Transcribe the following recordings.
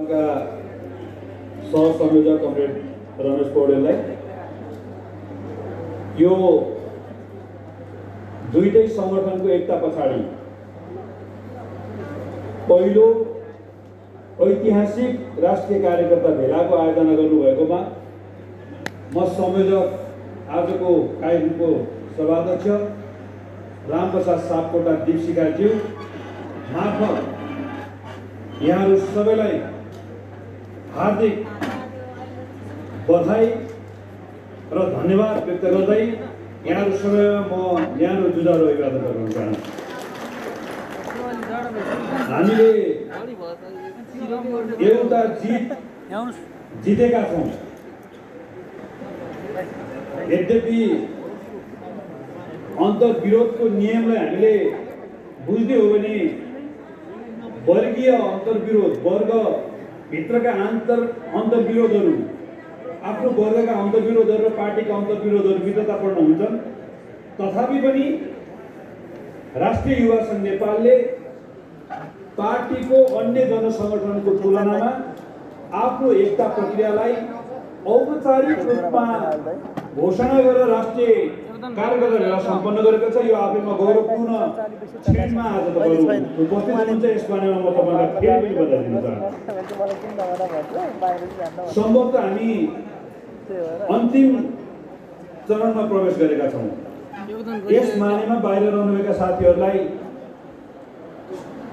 का सहसंयोजक कमरेड रमेश पौडेललाई यो दुईटै संगठनको एकता पछाडि पहिलो ऐतिहासिक राष्ट्रिय कार्यकर्ता भेलाको आयोजना गर्नुभएकोमा म संयोजक आजको कार्यक्रमको सभाध्यक्ष रामप्रसाद सापकोटा दीपशिखाज्यू मार्फत यहाँहरू सबैलाई हार्दिक बधाई र धन्यवाद व्यक्त गर्दै यहाँहरू सबैमा म न्यानो जुझारो अभिवादन गर्न चाहन्छु। हामीले एउटा जितेका छौँ, यद्यपि अन्तर्विरोधको नियमलाई हामीले बुझ्दै हो भने वर्गीय अन्तर्विरोध, वर्गभित्रका अन्तर्विरोधहरू, आफ्नो वर्गका अन्तर्विरोधहरू र पार्टीका अन्तर्विरोधहरू मित्रतापूर्ण हुन्छन्। तथापि पनि राष्ट्रिय युवा सङ्घ नेपालले पार्टीको अन्य जनसङ्गठनको तुलनामा आफ्नो एकता प्रक्रियालाई औपचारिक रूपमा घोषणा गरेर राष्ट्रिय कार्यकर्ता भेला सम्पन्न गरेको छ। यो आफैमा गौरवपूर्ण क्षणमा आज तपाईँहरू उपस्थित हुनुहुन्छ। यस बारेमा म तपाईँलाई फेरि पनि बधाई दिन चाहन्छु। सम्भवतः हामी अन्तिम चरणमा प्रवेश गरेका छौँ। यस मानेमा बाहिर रहनुभएका साथीहरूलाई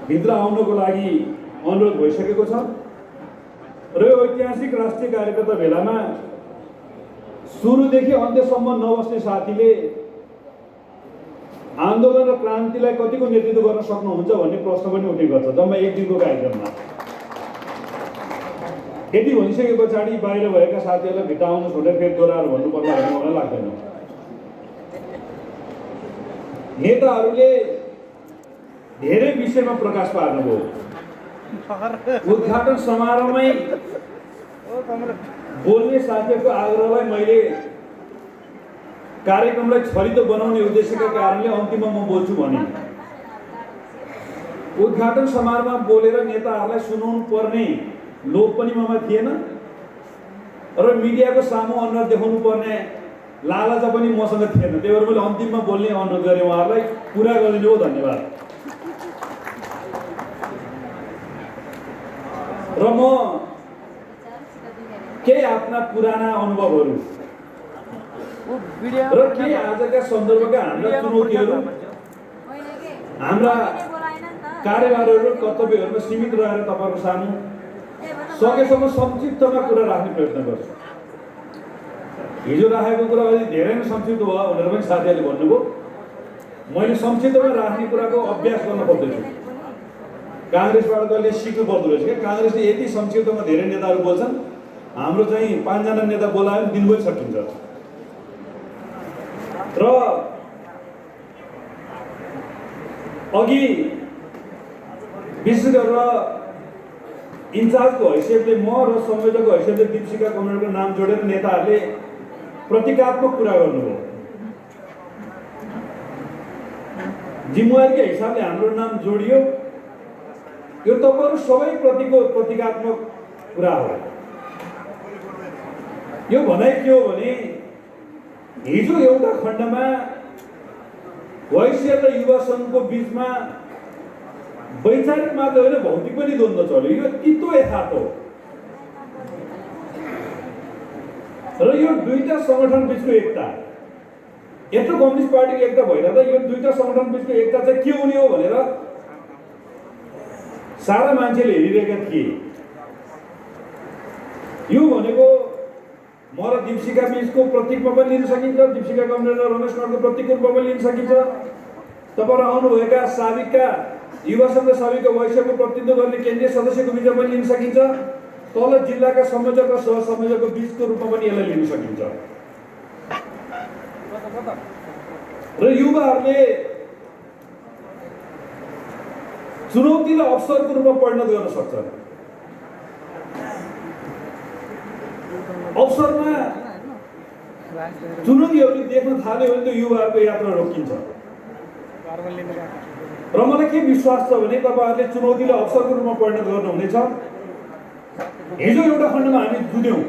भित्र आउनको लागि अनुरोध भइसकेको छ र यो ऐतिहासिक राष्ट्रिय कार्यकर्ता भेलामा सुरुदेखि अन्त्यसम्म नबस्ने साथीले आन्दोलन र क्रान्तिलाई कतिको नेतृत्व गर्न सक्नुहुन्छ भन्ने प्रश्न पनि उठेको छ जम्मा एक दिनको कार्यक्रममा। यति भनिसके पछाडि बाहिर भएका साथीहरूलाई भित्र आउनु छोडेर फेरि दोहोऱ्याएर भन्नुपर्ला भन्ने मलाई लाग्दैन। नेताहरूले धेरै विषयमा प्रकाश पार्नुभयो। उद्घाटन समारोहमै बोल्ने साथीहरूको आग्रहलाई मैले कार्यक्रमलाई छरितो बनाउने उद्देश्यका कारणले अन्तिममा म बोल्छु भने उद्घाटन समारोहमा बोलेर नेताहरूलाई सुनाउनु पर्ने लोभ पनि ममा थिएन र मिडियाको सामु अनुहार देखाउनु पर्ने लालचा पनि मसँग थिएन। त्यही भएर मैले अन्तिममा बोल्ने अनुरोध गरेँ। उहाँहरूलाई पुरा गरिदिनु हो, धन्यवाद। र म केही आफ्ना पुराना अनुभवहरू र केही आजका सन्दर्भका हाम्रा चुनौतीहरू, हाम्रा कार्यभारहरू, कर्तव्यहरूमा सीमित रहेर तपाईँहरूको सामु सकेसम्म संक्षिप्तमा कुरा राख्ने प्रयत्न गर्छु। हिजो राखेको कुरा अलि धेरै नै संक्षिप्त भयो भनेर पनि साथीहरूले भन्नुभयो। मैले संक्षिप्तमा राख्ने कुराको अभ्यास गर्न खोज्दैछु। काङ्ग्रेसबाट कहिले सिक्नु पर्दो रहेछ क्या। काङ्ग्रेसले यति संक्षिप्तमा धेरै नेताहरू बोल्छन्, हाम्रो चाहिँ 5 जना नेता बोलायो भने दिनभरि सकिन्छ। र अघि विशेष गरेर इन्चार्जको हैसियतले म र संयोजकको हैसियतले दीपशिखा कमरेडको नाम जोडेर नेताहरूले प्रतीकात्मक कुरा गर्नुभयो। जिम्मेवारीका हिसाबले हाम्रो नाम जोडियो। यो तपाईँहरू सबै प्रतिको प्रतीकात्मक कुरा हो। यो भनाइ के हो भने हिजो एउटा खण्डमा हैसियत र युवा सङ्घको बिचमा वैचारिक मात्र होइन, भौतिक पनि द्वन्द्व चल्यो। यो तितो यथार्थ हो। र यो दुईटा सङ्गठन बिचको एकता, यत्रो कम्युनिस्ट पार्टीको एकता भइरहँदा यो दुईटा सङ्गठन बिचको एकता चाहिँ के हुने हो भनेर सारा मान्छेले हेरिरहेका थिए। यो भनेको म र दीपशिखा बिचको प्रतीकमा पनि लिन सकिन्छ, दीपशिखा कमरेड र रमेश कुमारको प्रतीकको रूपमा पनि लिन सकिन्छ। तपाईँहरू आउनुभएका साबिकका युवा सङ्घ साबिकका वैश्यको प्रतिनिधित्व गर्ने केन्द्रीय सदस्यको बिचमा पनि लिन सकिन्छ। तल जिल्लाका संयोजक र सहसंयोजकको बिचको रूपमा पनि यसलाई लिन सकिन्छ। र युवाहरूले चुनौतीलाई अवसरको रूपमा परिणत गर्न सक्छ। अवसरमा चुनौतीहरू देख्न थाल्यो भने त युवाहरूको यात्रा रोकिन्छ। र मलाई के विश्वास छ भने तपाईहरुले चुनौतीलाई अवसरको रूपमा परिणत गर्नुहुनेछ हिजो एउटा खण्डमा हामी जुध्यौँ।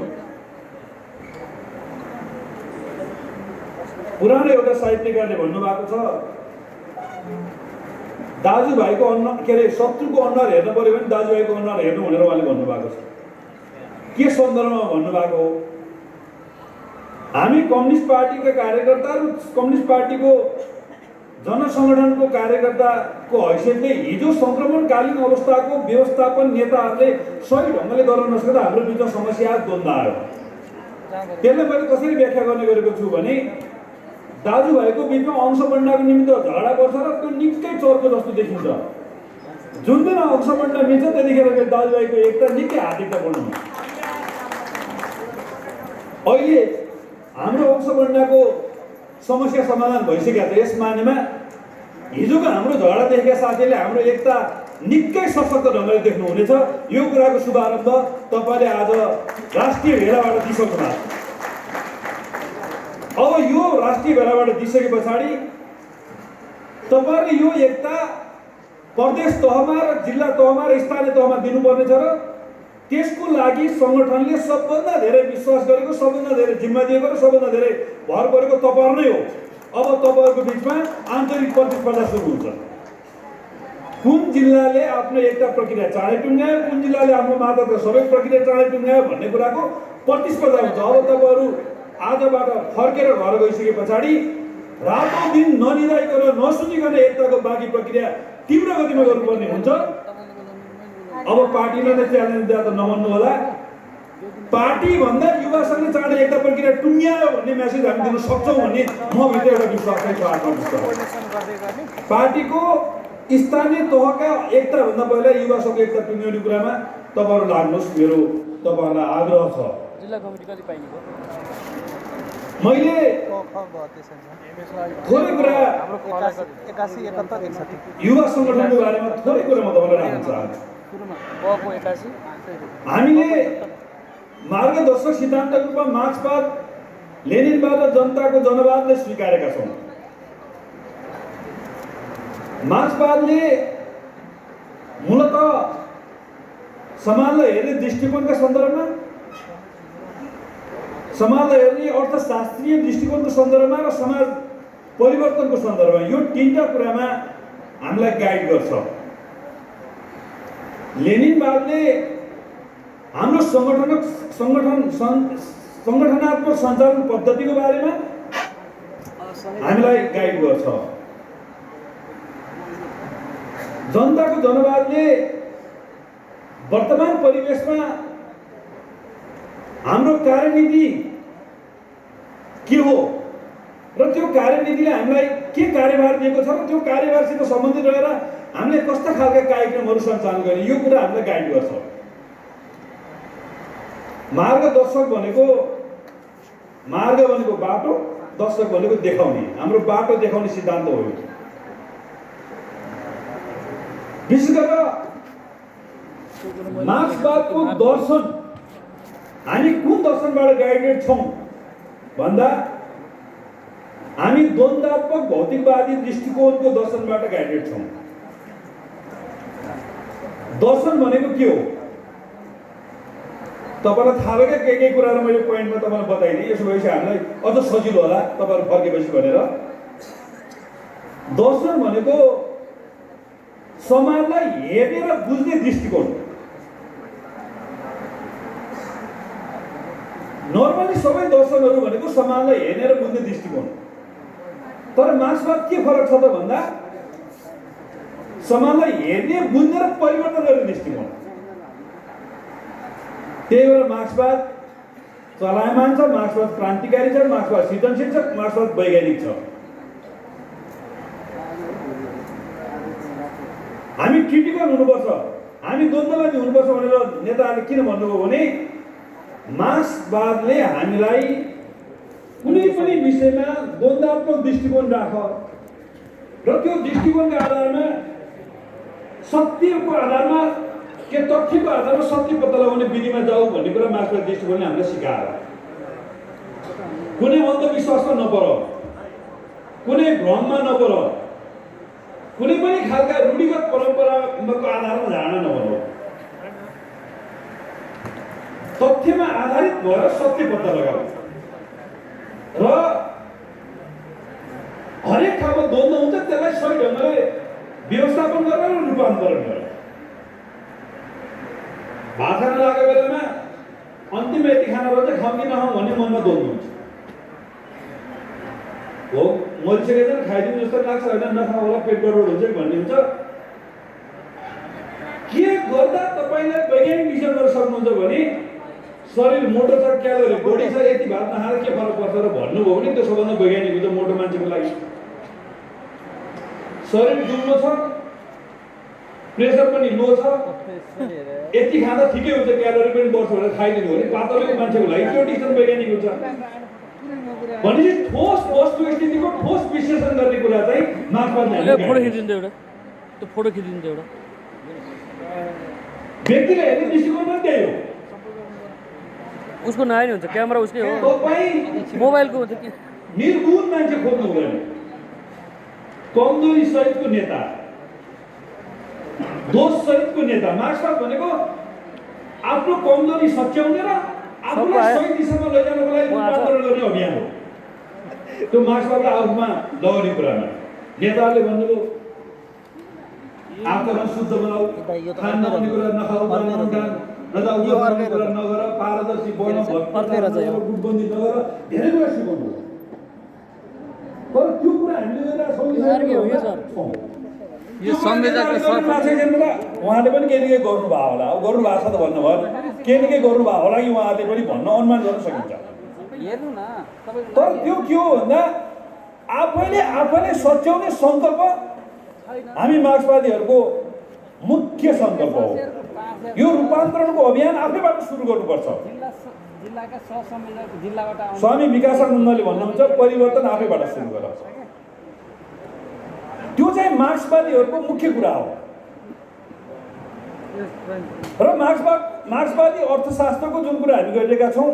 पुरानो एउटा साहित्यकारले भन्नुभएको छ, दाजुभाइको अनुहार के अरे शत्रुको अनुहार हेर्न पर्यो भने दाजुभाइको अनुहार हेर्नु भनेर उहाँले भन्नुभएको छ। के सन्दर्भमा भन्नुभएको हो? हामी कम्युनिस्ट पार्टीका कार्यकर्ताहरू, कम्युनिस्ट पार्टीको जनसङ्गठनको कार्यकर्ताको हैसियतले हिजो सङ्क्रमणकालीन अवस्थाको व्यवस्थापन नेताहरूले सही ढङ्गले गर्न नसक्दा हाम्रो बिचमा समस्या द्वन्द्व आयो। त्यसलाई मैले कसरी व्याख्या गर्ने गरेको छु भने दाजुभाइको बिचमा अंशबन्डाको निमित्त झगडा गर्छ र त्यो निकै चर्को जस्तो देखिन्छ। जुन दिन अंशबन्डा मिल्छ त्यतिखेर दाजुभाइको एकता निकै हार्दिकता बढ्नु। अहिले हाम्रो अंशबन्डाको समस्या समाधान भइसकेको छ। यस मानेमा हिजोको हाम्रो झगडा देखेका साथीहरूले हाम्रो एकता निकै सशक्त ढङ्गले देख्नुहुनेछ। यो कुराको शुभारम्भ तपाईँले आज राष्ट्रिय भेलाबाट दिइसक्नु भएको छ। अब यो राष्ट्रिय भेलाबाट दिइसके पछाडि तपाईँले यो एकता प्रदेश तहमा र जिल्ला तहमा र स्थानीय तहमा दिनुपर्नेछ र त्यसको लागि सङ्गठनले सबभन्दा धेरै विश्वास गरेको, सबभन्दा धेरै जिम्मा दिएको र सबभन्दा धेरै भर परेको तपाईँहरू नै हो। अब तपाईँहरूको बिचमा आन्तरिक प्रतिस्पर्धा सुरु हुन्छ। कुन जिल्लाले आफ्नो एकता प्रक्रिया चाँडै टुङ्ग्यायो, कुन जिल्लाले आफ्नो मातहतका सबै प्रक्रिया चाँडै टुङ्ग्यायो भन्ने कुराको प्रतिस्पर्धा हुन्छ। अब तपाईँहरू आजबाट फर्केर घर गइसके पछाडि रातौँ दिन ननिदाइकन नसुनिकन एकताको बाँकी प्रक्रिया तीव्र गतिमा गर्नुपर्ने हुन्छ। अब पार्टीले नै च्यालेन्ज दिएर त नमान्नु होला। पार्टी भन्दा युवासँगले चाँडै एकता प्रक्रिया टुङ्ग्यायो भन्ने मेसेज हामी दिन सक्छौँ भन्ने म भित्र एउटा विश्वास चाहिँ छ। पार्टीको स्थानीय तहका एकता भन्दा पहिला युवासँग एकता टुङ्ग्याउने कुरामा तपाईँहरू लाग्नुहोस्, मेरो तपाईँहरूलाई आग्रह छ। जिल्ला कमिटी कति पाइने भयो? मैले थोरै कुरा युवा सङ्गठनको बारेमा थोरै कुरा म तपाईँलाई राख्न चाहन्छु। हामीले मार्गदर्शक सिद्धान्तको रूपमा मार्क्सवाद, लेनिनवाद र जनताको जनवादलाई स्वीकारेका छौँ। मार्क्सवादले मूलतः समाजलाई हेर्ने दृष्टिकोणका सन्दर्भमा, समाजलाई हेर्ने अर्थशास्त्रीय दृष्टिकोणको सन्दर्भमा र समाज परिवर्तनको सन्दर्भमा यो तीनटा कुरामा हामीलाई गाइड गर्छ। लेनिनवादले हाम्रो सङ्गठनात्मक सञ्चालन पद्धतिको बारेमा हामीलाई गाइड गर्छ। जनताको जनवादले वर्तमान परिवेशमा हाम्रो कार्यनीति के हो र त्यो कार्यनीतिले हामीलाई के कार्यभार दिएको छ र त्यो कार्यभारसित सम्बन्धित रहेर हामीले कस्ता खालका कार्यक्रमहरू सञ्चालन गर्ने यो कुरा हामीलाई गाइड गर्छ। मार्गदर्शक भनेको बाटो, दर्शक भनेको देखाउने। हाम्रो बाटो देखाउने सिद्धान्त हो। विशेष गरेर मार्क्सवादको दर्शन हामी कुन दर्शनबाट गाइडेड छौँ भन्दा हामी द्वन्द्वात्मक भौतिकवादी दृष्टिकोणको दर्शनबाट गाइडेड छौँ। दर्शन भनेको के हो तपाईँलाई थाहा भएका केही कुराहरू मैले पोइन्टमा तपाईँलाई बताइदिएँ। यसो भएपछि हामीलाई अझ सजिलो होला तपाईँहरू फर्केपछि भनेर। दर्शन भनेको समाजलाई हेर्ने र बुझ्ने दृष्टिकोण। नर्मली सबै दर्शनहरू भनेको समाजलाई हेर्ने र बुझ्ने दृष्टिकोण। तर मार्क्सवाद के फरक छ त भन्दा समाजलाई हेर्ने, बुझ्ने र परिवर्तन गर्ने दृष्टिकोण। त्यही भएर मार्क्सवाद चलायमान छ, मार्क्सवाद क्रान्तिकारी छ, मार्क्सवाद सृजनशील छ, मार्क्सवाद वैज्ञानिक छ। हामी क्रिटिकल हुनुपर्छ, हामी द्वन्द्ववादी हुनुपर्छ भनेर नेताहरूले किन भन्नुभयो भने मार्क्सवादले हामीलाई कुनै पनि विषयमा द्वन्द्वात्मक दृष्टिकोण राख र त्यो दृष्टिकोणका आधारमा सत्यको आधारमा के तथ्यको आधारमा सत्य पत्ता लगाउने विधिमा जाऊ भन्ने कुरा मार्क्सवादी दृष्टिकोणले हामीलाई सिकाएर कुनै अन्धविश्वासमा नपर, कुनै भ्रममा नपर, कुनै पनि खालका रूढिगत परम्पराको आधारमा धारणा नबनाऊ। तथ्यमा आधारित भएर सत्य पत्ता लगाऊ र हरेक ठाउँमा द्वन्द्व हुन्छ त्यसलाई सही ढङ्गले व्यवस्थापन गरेर रूपान्तरण गरेर भात खान लागेको बेलामा अन्तिम यति खाना भन्छ खाउँ कि नखाउँ भन्ने मनमा द्वन्द्व हुन्छ हो मरिसकेर खाइदिनु जस्तो लाग्छ होइन नखाउँ होला पेट गडबड हुन्छ भन्ने हुन्छ के गर्दा तपाईँले वैज्ञानिक विषय गर्न सक्नुहुन्छ भने शरीर मोटो छ क्यालोरी बढी छ यति भात नखाएर के फरक पर्छ र भन्नुभयो भने त्यो सबभन्दा वैज्ञानिक हुन्छ मोटो मान्छेको लागि शरीर दुब्लो छ प्रेसर पनि लो छ यति खाँदा ठिकै हुन्छ क्यालोरी पनि बढ्छ भनेर खाइदिनु भने पातलोको मान्छेको लागि त्यो डिसिजन वैज्ञानिक हुन्छ भनेपछि ठोस वस्तु स्थितिको ठोस विश्लेषण गर्ने कुरा चाहिँ मार्क्सवादले फोटो खिचिदिन्छ एउटा त्यो फोटो खिचिदिन्छ एउटा व्यक्तिले हेर्ने दृष्टिकोण पनि त्यही हो उसको नआइ हुन्छ क्यामेरा उसकै हो तपाईँ मोबाइलको हुन्छ कि निर्गुण मान्छे खोज्नु हुँदैन कमजोरी सहितको नेता दोष सहितको नेता मार्क्सवाद भनेको आफ्नो कमजोरी सच्याउने र आफूलाई सही दिशामा लैजानको लागि रूपान्तरण गर्ने अभियान हो त्यो मार्क्सवादलाई आफूमा लगाउने कुरामा नेताहरूले भन्नुभयो आत्मा शुद्ध बनाऊ खान नहुने कुरा नखाऊ कुरा नगर पारदर्शी बन गुटबन्दी नगर धेरै कुरा सिकाउनु तर त्यो कुरा हामीले उहाँले पनि केही न केही गर्नुभयो होला अब गर्नुभएको छ त भन्नुभयो केही न केही गर्नुभयो होला कि उहाँले पनि भन्न अनुमान गर्न सकिन्छ तर त्यो के हो भन्दा आफैले सच्याउने सङ्कल्प हामी मार्क्सवादीहरूको मुख्य सङ्कल्प हो यो रूपान्तरणको अभियान आफैबाट सुरु गर्नुपर्छ स्वामी विकासानन्दले भन्नुहुन्छ परिवर्तन आफैबाट सुरु गर त्यो चाहिँ मार्क्सवादीहरूको मुख्य कुरा हो र मार्क्सवादी अर्थशास्त्रको जुन कुरा हामी गरिरहेका छौँ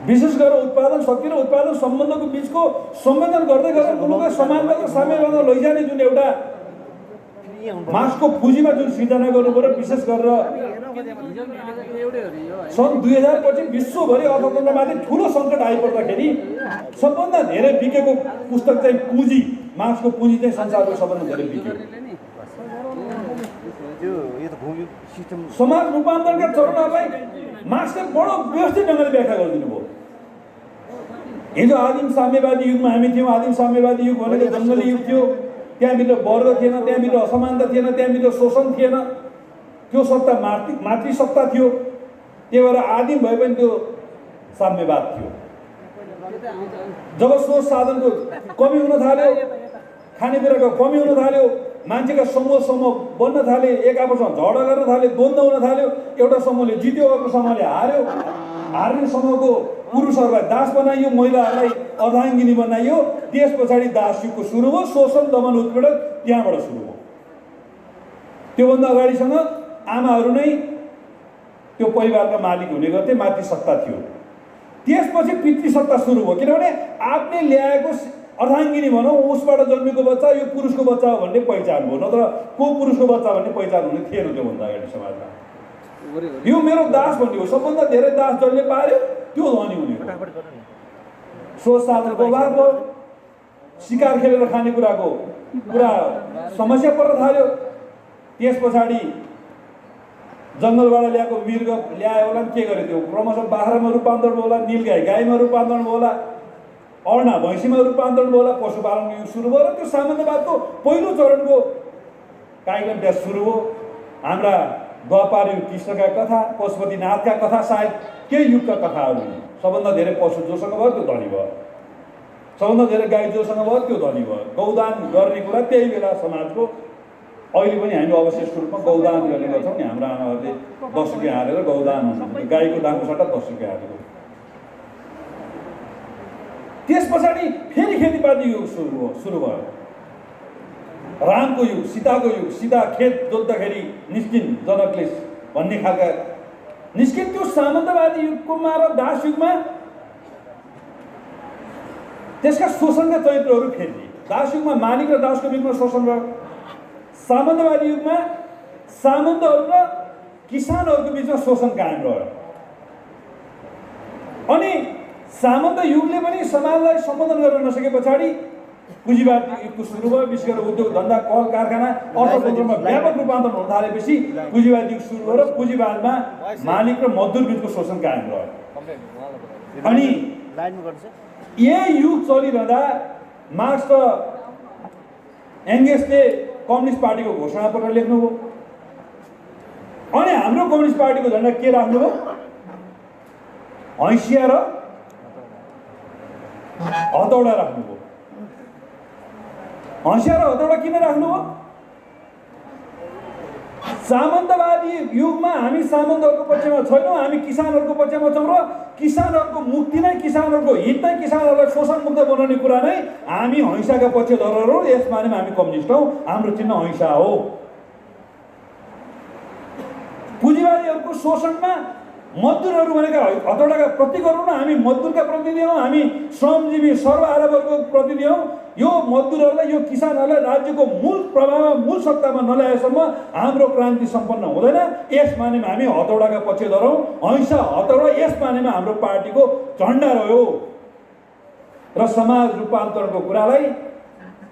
विशेष गरेर उत्पादन शक्ति र उत्पादन सम्बन्धको बिचको संवेदन गर्दै गर्दा मुलुकलाई समाजवाद र साम्यवादमा लैजाने जुन एउटा मार्क्सको पुँजीमा जुन सिर्जना गर्नुको र विशेष गरेर सन् 2000 पछि विश्वभरि अर्थतन्त्रमाथि ठुलो सङ्कट आइपर्दाखेरि सबभन्दा धेरै बिकेको पुस्तक चाहिँ पुँजी मार्क्सको पुँजी चाहिँ संसारको सबभन्दा धेरै बिक्यो समाज रूपान्तरणका चरणहरूलाई मार्क्सले बडो व्यवस्थित ढङ्गले व्याख्या गरिदिनु भयो हिजो आदिम साम्यवादी युगमा हामी थियौँ आदिम साम्यवादी युग भनेको जङ्गली युग थियो त्यहाँभित्र वर्ग थिएन त्यहाँभित्र असमानता थिएन त्यहाँभित्र शोषण थिएन त्यो सत्ता मातृसत्ता थियो त्यही भएर आदिम भए पनि त्यो साम्यवाद थियो जब स्रोत साधनको कमी हुन थाल्यो खानेकुराको कमी हुन थाल्यो मान्छेका समूह बन्न थाले एक आपसमा झगडा गर्न थाले द्वन्द्व हुन थाल्यो एउटा समूहले जित्यो अर्को समूहले हार्यो हार्ने समूहको पुरुषहरूलाई दास बनाइयो महिलाहरूलाई अर्धाङ्गिनी बनाइयो त्यस पछाडि दासयुगको सुरु भयो शोषण दमन उत्पीडन त्यहाँबाट सुरु भयो त्योभन्दा अगाडिसँग आमाहरू नै त्यो परिवारका मालिक हुने गर्थे मातृसत्ता थियो त्यसपछि पितृसत्ता सुरु भयो किनभने आफूले ल्याएको अर्धाङ्गिनी भनौँ उसबाट जन्मेको बच्चा यो पुरुषको बच्चा हो भन्ने पहिचान भयो नत्र को पुरुषको बच्चा भन्ने पहिचान हुने थिएन त्योभन्दा अगाडि समाजमा यो मेरो दास भन्ने हो सबभन्दा धेरै दास जसले पार्यो त्यो धनी हुने हो स्रोत साधनको अभाव भयो शिकार खेलेर खानेकुराको कुरा समस्या पर्न थाल्यो त्यस पछाडि जङ्गलबाट ल्याएको मृग ल्यायो होला के गर्यो त्यो क्रमशः बाख्रामा रूपान्तरण होला नीलगाई गाईमा रूपान्तरण होला अर्ना भैँसीमा रूपान्तरण होला पशुपालन युग सुरु भयो र त्यो साम्यवादको पहिलो चरणको कार्यक्रम सुरु हो हाम्रा द्वापर युग कृष्णका कथा पशुपतिनाथका कथा सायद केही युगका कथाहरू सबभन्दा धेरै पशु जोसँग भयो त्यो धनी भयो सबभन्दा धेरै गाई जोसँग भयो त्यो धनी भयो गौदान गर्ने कुरा त्यही बेला समाजको अहिले पनि हामी अवशेष रूपमा गौदान गर्ने गर्छौँ नि हाम्रो आमाहरूले 10 रुपियाँ हालेर गौदान गाईको दामको सट्टा 10 रुपियाँ हालेको त्यस पछाडि फेरि खेतीपाती युग सुरु भयो रामको युग सीताको युग सीता खेत जोत्दाखेरि निस्किन जनकले भन्ने खालका निस्किन त्यो सामन्तवादी युगमा र दास युगमा त्यसका शोषणका चरित्रहरू फेरि दास युगमा मालिक र दासको बिचमा शोषण भयो सामन्तवादी युगमा सामन्तहरू र किसानहरूको बिचमा शोषण कायम रह्यो। अनि सामन्त युगले पनि समाजलाई सम्बोधन गर्न नसके पछाडि पुँजीवाद युगको सुरु भयो। विशेष गरेर उद्योग धन्दा कल कारखाना अर्थतन्त्रमा व्यापक रूपान्तरण हुन थालेपछि पुँजीवाद युग सुरु भयो र पुँजीवादमा मालिक र मजदुर बिचको शोषण कायम रह्यो। अनि यही युग चलिरहँदा मार्क्स र एङ्गेल्सले कम्युनिस्ट पार्टीको घोषणा पत्र लेख्नुभयो। अनि हाम्रो कम्युनिस्ट पार्टीको झन्डा के राख्नुभयो? हैसिया र हतौडा राख्नुभयो। हैसिया र हतौडा किन राख्नुभयो? सामन्तवादी युगमा हामी सामन्तहरूको पक्षमा छैनौँ, हामी किसानहरूको पक्षमा छौँ र किसानहरूको मुक्ति नै, किसानहरूको हित नै, किसानहरूलाई शोषणमुक्त बनाउने कुरा नै हामी हैसाका पक्षधरहरू हौँ। यस मानेमा हामी कम्युनिस्ट हौँ, हाम्रो चिन्ह हैसा हो। पुँजीवादीहरूको शोषणमा मजदुरहरू भनेका हतौडाका प्रतीकहरू न, हामी मजदुरका प्रतिनिधि हौँ, हामी श्रमजीवी सर्वहारावर्गको प्रतिनिधि हौँ। यो मजदुरहरूलाई, यो किसानहरूलाई राज्यको मूल प्रभावमा, मूल सत्तामा नल्याएसम्म हाम्रो क्रान्ति सम्पन्न हुँदैन। यस मानेमा हामी हतौडाका पक्षधर हौँ। हैसा हतौडा यस मानेमा हाम्रो पार्टीको झन्डा रह्यो र समाज रूपान्तरणको कुरालाई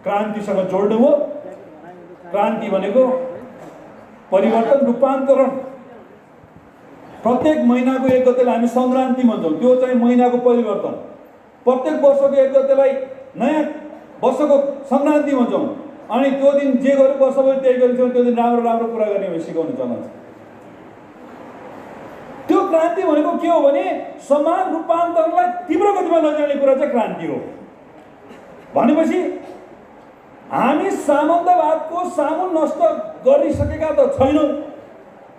क्रान्तिसँग जोड्नु हो। क्रान्ति भनेको परिवर्तन, रूपान्तरण। प्रत्येक महिनाको 1 गतेलाई हामी सङ्क्रान्ति भन्छौँ, त्यो चाहिँ महिनाको परिवर्तन। प्रत्येक वर्षको 1 गतेलाई नयाँ वर्षको सङ्क्रान्ति भन्छौँ। अनि त्यो दिन जे गर्यो वर्षभरि त्यही गरिन्छौँ, त्यो दिन राम्रो राम्रो कुरा गर्ने भने सिकाउने चलन छ। त्यो क्रान्ति भनेको के हो भने समाज रूपान्तरणलाई तीव्र गतिमा लैजाने कुरा चाहिँ क्रान्ति हो। भनेपछि हामी सामन्तवादको सामुन नष्ट गरिसकेका त छैनौँ,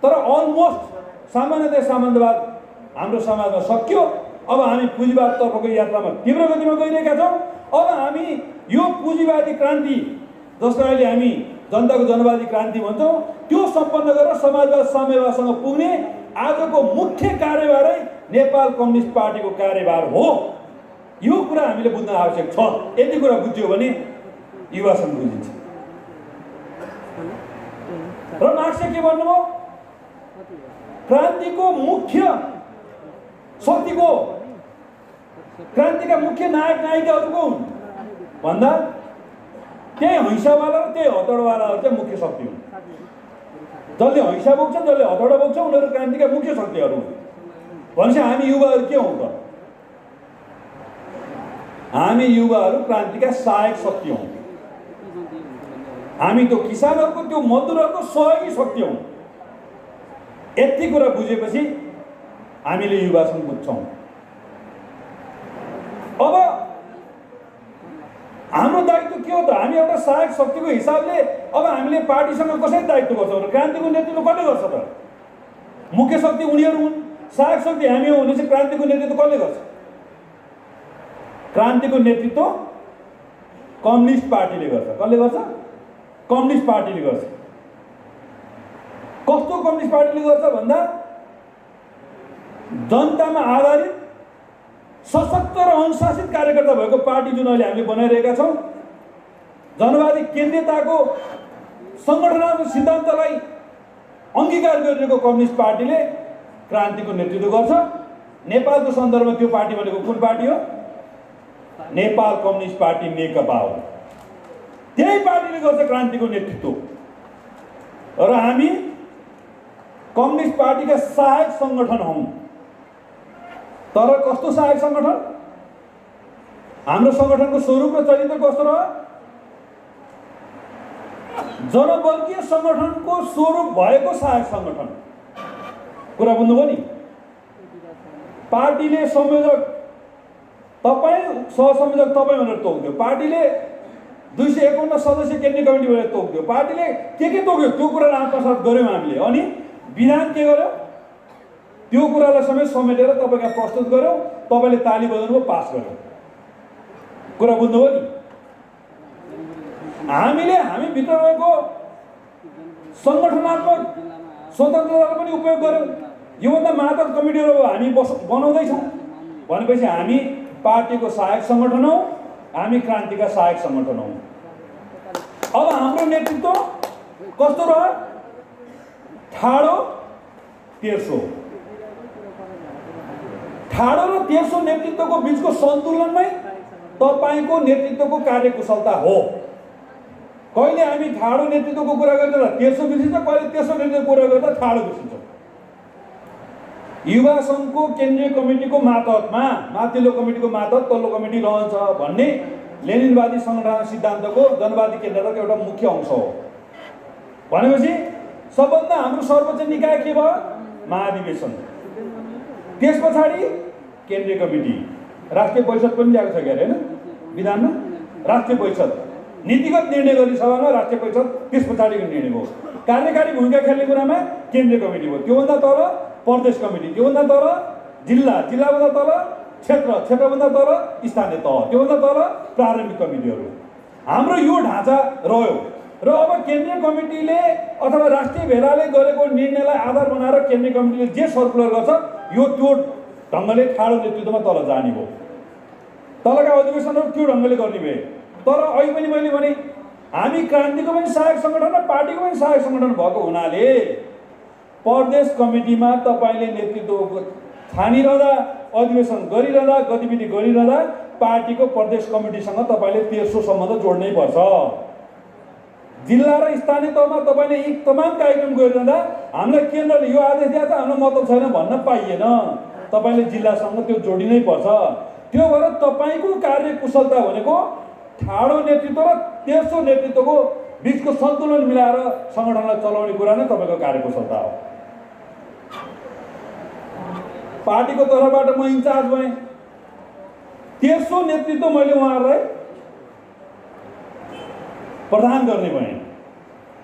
तर अलमोस्ट सामान्यतया सामन्तवाद हाम्रो समाजमा सकियो। अब हामी पुँजीवादतर्फको यात्रामा तीव्र गतिमा गइरहेका छौँ। अब हामी यो पुँजीवादी क्रान्ति, जसलाई अहिले हामी जनताको जनवादी क्रान्ति भन्छौँ, त्यो सम्पन्न गरेर समाजवाद साम्यवादसँग पुग्ने आजको मुख्य कार्यभारै नेपाल कम्युनिस्ट पार्टीको कार्यभार हो। यो कुरा हामीले बुझ्न आवश्यक छ। यति कुरा बुझ्यो भने युवासँग बुझिन्छ। र मार्क्सले के भन्नुभयो? क्रान्तिको मुख्य शक्तिको, क्रान्तिका मुख्य नायक नायिकाहरू को हुन् भन्दा त्यही हैसावाला र त्यही हतौडावालाहरू चाहिँ मुख्य शक्ति हुन्। जसले हैसा बोक्छ, जसले हतौडा बोक्छ, उनीहरू क्रान्तिका मुख्य शक्तिहरू हुन्। भनेपछि हामी युवाहरू के हौँ त? हामी युवाहरू क्रान्तिका सहायक शक्ति हौँ। हामी त्यो किसानहरूको, त्यो मजदुरहरूको सहयोगी शक्ति हौँ। यति कुरा बुझेपछि हामीले युवासँग बुझ्छौँ। अब हाम्रो दायित्व के हो त? हामी एउटा सहायक शक्तिको हिसाबले अब हामीले पार्टीसँग कसरी दायित्व गर्छौँ र क्रान्तिको नेतृत्व कसले गर्छ त? मुख्य शक्ति उनीहरू हुन्, सहायक शक्ति हामी हो भने चाहिँ क्रान्तिको नेतृत्व कसले गर्छ? क्रान्तिको नेतृत्व कम्युनिस्ट पार्टीले गर्छ। कसले गर्छ? कम्युनिस्ट पार्टीले गर्छ। कस्तो कम्युनिस्ट पार्टीले गर्छ भन्दा जनतामा आधारित सशक्त र अनुशासित कार्यकर्ता भएको पार्टी जुन अहिले हामीले बनाइरहेका छौँ, जनवादी केन्द्रीयताको सङ्गठनात्मक सिद्धान्तलाई अङ्गीकार गरिरहेको कम्युनिस्ट पार्टीले क्रान्तिको नेतृत्व गर्छ। नेपालको सन्दर्भमा त्यो पार्टी भनेको कुन पार्टी हो? नेपाल कम्युनिस्ट पार्टी नेकपा हो। त्यही पार्टीले गर्छ क्रान्तिको नेतृत्व। र हामी कम्युनिस्ट पार्टीका सहायक सङ्गठन हौँ। तर कस्तो सहायक सङ्गठन? हाम्रो सङ्गठनको स्वरूप र चरित्र कस्तो रह्यो? जनवर्गीय सङ्गठनको स्वरूप भएको सहायक सङ्गठन। कुरा बुझ्नुभयो नि? पार्टीले संयोजक तपाईँ, सहसंयोजक तपाईँ भनेर तोक्दियो। पार्टीले 251 सदस्य केन्द्रीय कमिटी भनेर तोक्दियो। पार्टीले के तोक्यो त्यो कुरा आत्मसात गऱ्यौँ हामीले। अनि विधान के गर्यो? त्यो कुरालाई समेत समेटेर तपाईँका प्रस्तुत गऱ्यौँ। तपाईँले ताली बजाउनुभयो, पास गर्यो। कुरा बुझ्नुभयो नि? हामी भित्र रहेको सङ्गठनात्मक स्वतन्त्रतालाई पनि उपयोग गऱ्यौँ। योभन्दा मात्र कमिटीहरू हामी बनाउँदैछौँ भनेपछि हामी पार्टीको सहायक सङ्गठन हौँ, हामी क्रान्तिका सहायक सङ्गठन हौँ। अब हाम्रो नेतृत्व कस्तो रह्यो? ठाडो तेर्सो ठाडो र तेर्सो नेतृत्वको बीचको सन्तुलन नै तपाईको नेतृत्वको कार्यकुशलता हो। कहिले हामी ठाडो नेतृत्वको कुरा गर्दा तेर्सो बिर्सिन्छ, कहिले तेर्सो नेतृत्वको कुरा गर्दा ठाडो बिर्सिन्छ। युवा सङ्घको केन्द्रीय कमिटीको मातहतमा माथिल्लो कमिटीको मातहत तल्लो कमिटी रहन्छ भन्ने लेनिनवादी संगठन सिद्धान्तको जनवादी केन्द्रको एउटा मुख्य अंश हो। भनेपछि सबभन्दा हाम्रो सर्वोच्च निकाय के भयो? महाधिवेशन। त्यस पछाडि केन्द्रीय कमिटी, राष्ट्रिय परिषद पनि ल्याएको छ अरे हैन विधानमा। राष्ट्रिय परिषद नीतिगत निर्णय गर्ने सभामा राष्ट्रिय परिषद, त्यस पछाडिको निर्णय हो। कार्यकारी भूमिका खेल्ने कुरामा केन्द्रीय कमिटी हो। त्योभन्दा तल प्रदेश कमिटी, त्योभन्दा तल जिल्ला, जिल्लाभन्दा तल क्षेत्र, क्षेत्रभन्दा तल स्थानीय तह, त्योभन्दा तल प्रारम्भिक कमिटीहरू। हाम्रो यो ढाँचा रह्यो र अब केन्द्रीय कमिटीले अथवा राष्ट्रिय भेलाले गरेको निर्णयलाई आधार बनाएर केन्द्रीय कमिटीले जे सर्कुलर गर्छ यो त्यो ढङ्गले ठाडो नेतृत्वमा तल जाने हो। तलका अधिवेशनहरू त्यो ढङ्गले गर्ने भए। तर अहिले पनि मैले भने हामी क्रान्तिको पनि सहायक सङ्गठन र पार्टीको पनि सहायक सङ्गठन भएको हुनाले प्रदेश कमिटीमा तपाईँले नेतृत्व छानिरहँदा, अधिवेशन गरिरहँदा, गतिविधि गरिरहँदा पार्टीको प्रदेश कमिटीसँग तपाईँले तेर्सो सम्बन्ध जोड्नै पर्छ। जिल्ला र स्थानीय तहमा तपाईँले यी तमाम कार्यक्रम गरिरहँदा हामीलाई केन्द्रले यो आदेश दिएको छ, हामीलाई मतलब छैन भन्न पाइएन। तपाईँले जिल्लासँग त्यो जोडिनै पर्छ। त्यो भएर तपाईँको कार्यकुशलता भनेको ठाडो नेतृत्व र तेर्सो नेतृत्वको बिचको सन्तुलन मिलाएर सङ्गठनलाई चलाउने कुरा नै तपाईँको कार्यकुशलता हो। पार्टीको तर्फबाट म इन्चार्ज भएँ, तेर्सो नेतृत्व मैले उहाँहरूलाई प्रदान गर्ने भएँ।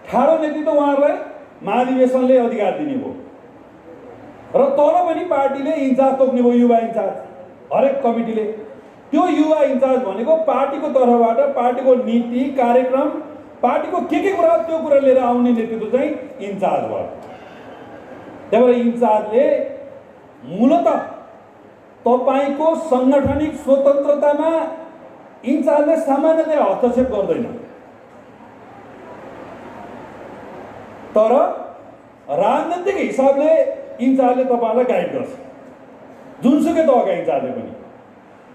ठाडो नेतृत्व उहाँहरूलाई महाधिवेशनले अधिकार दिने भयो र तल पनि पार्टीले इन्चार्ज तोक्ने भयो, युवा इन्चार्ज हरेक कमिटीले। त्यो युवा इन्चार्ज भनेको पार्टीको तर्फबाट पार्टीको नीति कार्यक्रम, पार्टीको के कुरा त्यो कुरा लिएर आउने नेतृत्व चाहिँ इन्चार्ज भयो। त्यही भएर इन्चार्जले मूलतः तपाईँको साङ्गठनिक स्वतन्त्रतामा इन्चार्जले सामान्यतया हस्तक्षेप गर्दैन, तर राजनैतिक हिसाबले इन्चार्जले तपाईँलाई गाइड गर्छ, जुनसुकै तहका इन्चार्जले पनि।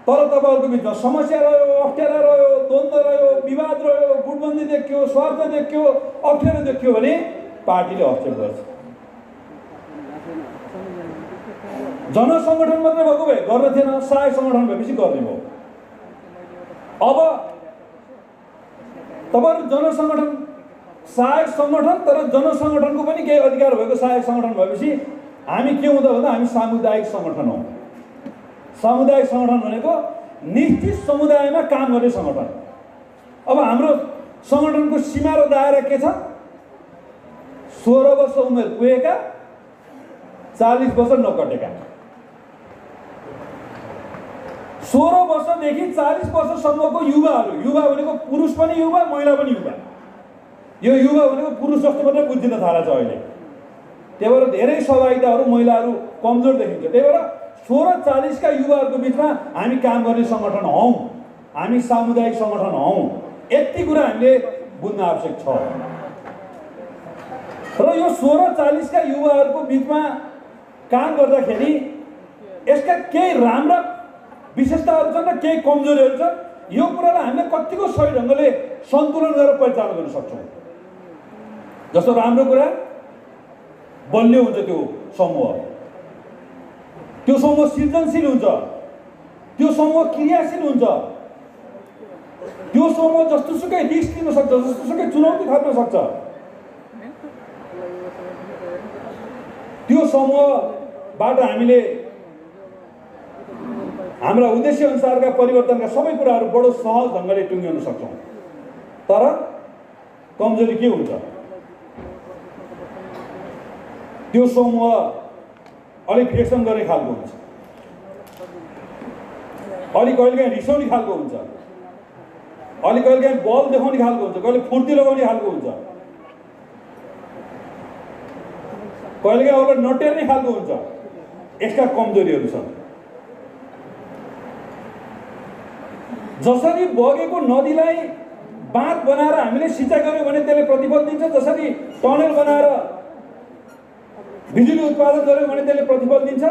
तर तपाईँहरूको बिचमा समस्या रह्यो, अप्ठ्यारा रह्यो, द्वन्द्व रह्यो, विवाद रह्यो, गुटबन्दी देखियो, स्वार्थ देखियो, अप्ठ्यारो देखियो भने पार्टीले हस्तक्षेप गर्छ। जनसङ्गठन मात्रै भएको भए गर्न थिएन, सहायक सङ्गठन भएपछि गर्ने भयो। अब तपाईँहरू जनसङ्गठन सहायक सङ्गठन, तर जनसङ्गठनको पनि केही अधिकार भएको सहायक सङ्गठन भएपछि हामी के हुँदा भन्दा हामी सामुदायिक सङ्गठन हौँ। सामुदायिक सङ्गठन भनेको निश्चित समुदायमा काम गर्ने सङ्गठन। अब हाम्रो सङ्गठनको सीमा र दायरा के छ? 16 वर्ष उमेर पुगेका, 40 वर्ष नकटेका। 16 वर्षदेखि 40 वर्षसम्मको युवाहरू, युवा भनेको पुरुष पनि युवा, महिला पनि युवा। यो युवा भनेको पुरुष जस्तो मात्रै बुझिन थालेको छ अहिले। त्यही भएर धेरै सहभागिताहरू महिलाहरू कमजोर देखिन्छ। त्यही भएर 16-40 का युवाहरूको बिचमा हामी काम गर्ने सङ्गठन हौँ, हामी सामुदायिक सङ्गठन हौँ। यति कुरा हामीले बुझ्न आवश्यक छ। र यो 16-40 का युवाहरूको बिचमा काम गर्दाखेरि यसका केही राम्रा विशेषताहरू छन् र केही कमजोरीहरू छन्। यो कुरालाई हामीले कतिको सही ढङ्गले सन्तुलन गरेर परिचालन गर्न सक्छौँ। जस्तो राम्रो कुरा, बलियो हुन्छ त्यो समूह, त्यो समूह सृजनशील हुन्छ, त्यो समूह क्रियाशील हुन्छ, त्यो समूह जस्तोसुकै रिस्क लिन सक्छ, जस्तोसुकै चुनौती थाप्न सक्छ। त्यो समूहबाट हामीले हाम्रा उद्देश्य अनुसारका परिवर्तनका सबै कुराहरू बडो सहज ढङ्गले टुङ्ग्याउन सक्छौँ। तर कमजोरी के हुन्छ? त्यो समूह अलिक फ्रेक्सन गर्ने खालको हुन्छ, अलिक कहिलेकाहीँ रिसाउने खालको हुन्छ, अलिक कहिलेकाहीँ बल देखाउने खालको हुन्छ, कहिले फुर्ती लगाउने खालको हुन्छ, कहिलेकाहीँ अरूलाई नटेर्ने खालको हुन्छ। यसका कमजोरीहरू छन्। जसरी बगेको नदीलाई बाँध बनाएर हामीले सिँचाइ गर्यौँ भने त्यसले प्रतिफल दिन्छ, जसरी टनल बनाएर बिजुली उत्पादन गर्यो भने त्यसले प्रतिफल दिन्छ।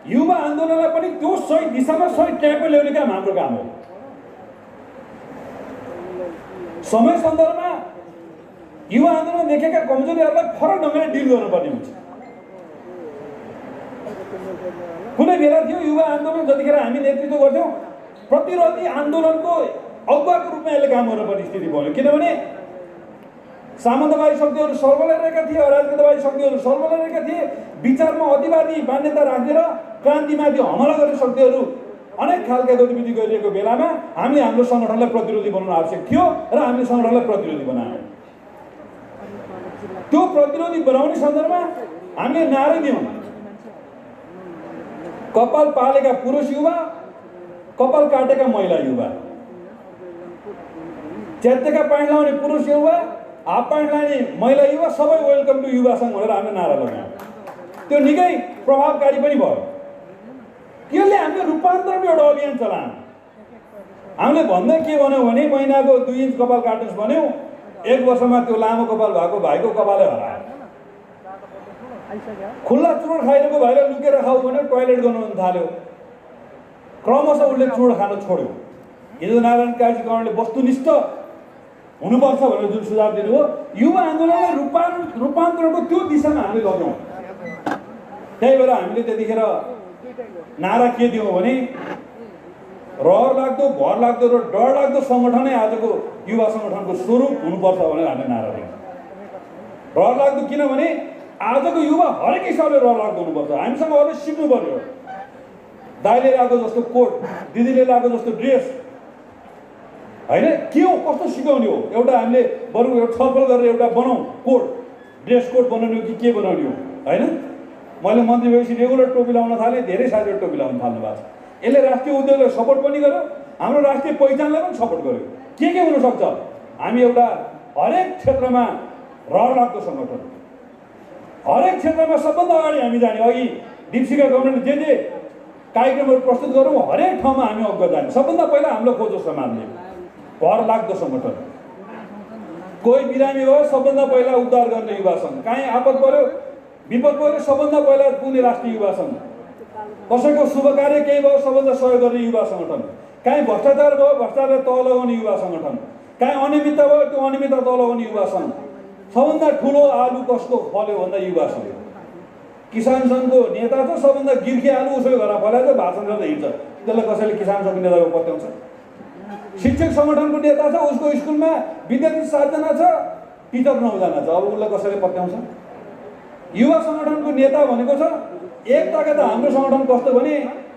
युवा आन्दोलनलाई पनि त्यो सही दिशामा सही ट्र्याकमा ल्याउने काम हाम्रो काम हो। समय सन्दर्भमा युवा आन्दोलन देखेका कमजोरीहरूलाई फरक ढङ्गले डिल गर्नुपर्ने हुन्छ। कुनै बेला थियो युवा आन्दोलन जतिखेर हामी नेतृत्व गर्थ्यौँ, प्रतिरोधी आन्दोलनको अगुवाको रूपमा यसले काम गर्नुपर्ने स्थिति बन्यो। किनभने सामन्तवादी शक्तिहरू सर्वलै रहेका थिए, अराजकतावादी शक्तिहरू सर्वलै रहेका थिए। विचारमा अतिवादी मान्यता राखेर क्रान्तिमाथि हमला गर्ने शक्तिहरू अनेक खालका गतिविधि गरिरहेको बेलामा हामीले हाम्रो सङ्गठनलाई प्रतिरोधी बनाउन आवश्यक थियो र हामीले सङ्गठनलाई प्रतिरोधी बनायौँ। त्यो प्रतिरोधी बनाउने सन्दर्भमा हामीले नारा दियौँ, कपाल पालेका पुरुष युवा, कपाल काटेका महिला युवा, च्यातेका प्यान्ट लाउने पुरुष युवा, हाफ प्यान्ट लाउने महिला युवा, सबै वेलकम टु युवा सङ्घ भनेर हामीले नारा लगायौँ। त्यो निकै प्रभावकारी पनि भयो। त्यसले हामीले रूपान्तरणको एउटा अभियान चलायौँ। हामीले भन्दै के भन्यौँ भने महिनाको 2 इन्च कपाल काट्नुहोस् भन्यौँ, 1 वर्षमा त्यो लामो कपाल भएको भाइको कपालै हरायो। खुल्ला चुरोट खाइरहेको भाइले लुकेर खाऊ भने टोयलेट गर्नु थाल्यो। क्रमशः उसले चुरोट खान छोड्यो। हिजो नारायण काजी गणले वस्तुनिष्ठ हुनुपर्छ भनेर जुन सुझाव दिनुभयो, युवा आन्दोलनलाई रूपान्तरणको त्यो दिशामा हामीले लग्यौँ। त्यही भएर हामीले त्यतिखेर नारा के दियौँ भने रहर लाग्दो, भर लाग्दो र डर लाग्दो सङ्गठनै आजको युवा सङ्गठनको स्वरूप हुनुपर्छ भनेर हामीले नारा दियौँ। रहर लाग्दो किनभने आजको युवा हरेक हिसाबले रहर लाग्दो हुनुपर्छ। हामीसँग अरू सिक्नु पर्यो। दाइले लगाएको जस्तो कोट, दिदीले लगाएको जस्तो ड्रेस होइन, के हो कस्तो सिकाउने हो, एउटा हामीले बरु एउटा छलफल गरेर एउटा बनाउँ कोड, ड्रेस कोड बनाउने हो कि के बनाउने हो होइन। मैले मन्त्री भएपछि रेगुलर टोपी लाउन थालेँ, धेरै साथीहरू टोपी लाउन थाल्नु भएको छ। यसले राष्ट्रिय उद्योगलाई सपोर्ट पनि गर्यो, हाम्रो राष्ट्रिय पहिचानलाई पनि सपोर्ट गर्यो। के हुनसक्छ, हामी एउटा हरेक क्षेत्रमा रहर लाग्दो सङ्गठन, हरेक क्षेत्रमा सबभन्दा अगाडि हामी जाने। अघि दीपशिखा गभर्मेन्टले जे कार्यक्रमहरू प्रस्तुत गरौँ, हरेक ठाउँमा हामी अग्र जाने। सबभन्दा पहिला हाम्रो खोजो समाजले भर लाग्दो सङ्गठन। कोही बिरामी भयो सबभन्दा पहिला उद्धार गर्ने युवा सङ्घ, काहीँ आपद पऱ्यो विपद पऱ्यो सबभन्दा पहिला पुग्ने राष्ट्रिय युवा सङ्घ, कसैको शुभ कार्य केही भयो सबभन्दा सहयोग गर्ने युवा सङ्गठन, काहीँ भ्रष्टाचार भयो भ्रष्टाचारलाई तल लगाउने युवा सङ्गठन, काहीँ अनियमितता भयो त्यो अनियमितता तल लगाउने युवा सङ्घ, सबभन्दा ठुलो आलु कसको फल्यो भन्दा युवा सङ्घ। किसान सङ्घको नेता छ सबभन्दा गिर्खे आलु उसै घर फलाएर भाषण गर्दै हिँड्छ, त्यसलाई कसैले किसान सङ्घको नेताको पत्याउँछ। शिक्षक सङ्गठनको नेता छ, उसको स्कुलमा विद्यार्थी 7 जना छ, टिचर 9 जना छ, अब उसलाई कसैले पत्याउँछ। युवा सङ्गठनको नेता भनेको छ एकताका। त हाम्रो सङ्गठन कस्तो भने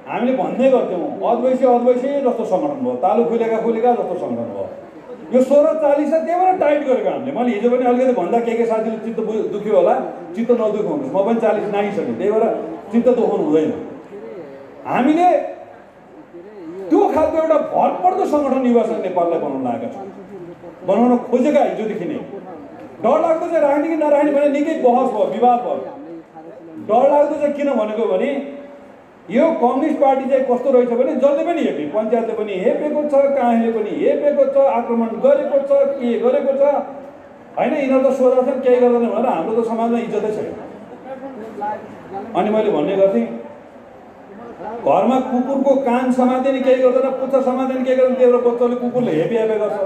हामीले भन्दै गर्थ्यौँ अद्वैसी जस्तो सङ्गठन भयो, तालु खुलेका जस्तो सङ्गठन भयो। यो 1640 त्यही भएर टाइट गरेको हामीले। मैले हिजो पनि अलिकति भन्दा के साथीले चित्त दुख्यो होला, चित्त नदुखाउनुहोस्, म पनि 40 नागिसकेँ, त्यही भएर चित्त दुखाउनु हुँदैन। हामीले त्यो खालको एउटा भरपर्दो सङ्गठन युवा सङ्घ नेपाललाई बनाउन लागेका छौँ, बनाउन खोजेका हिजोदेखि नै। डर लाग्दो चाहिँ राख्ने कि नराख्ने भने निकै बहस भयो, विवाद भयो। डर लाग्दो चाहिँ किन भनेको भने यो कम्युनिस्ट पार्टी चाहिँ कस्तो रहेछ भने जसले पनि हेप्ने, पञ्चायतले पनि हेपेको छ, काहीँले पनि हेपेको छ, आक्रमण गरेको छ, के गरेको छ होइन। यिनीहरू त सोधा छन् केही गर्दैन भनेर हाम्रो त समाजमा इज्जतै छैन। अनि मैले भन्ने गर्थेँ घरमा कुकुरको कान समातेन केही गर्दैन, पुच्छा समातेन केही गर्दैन, त्यो बच्चाले कुकुरले हेपे गर्छ।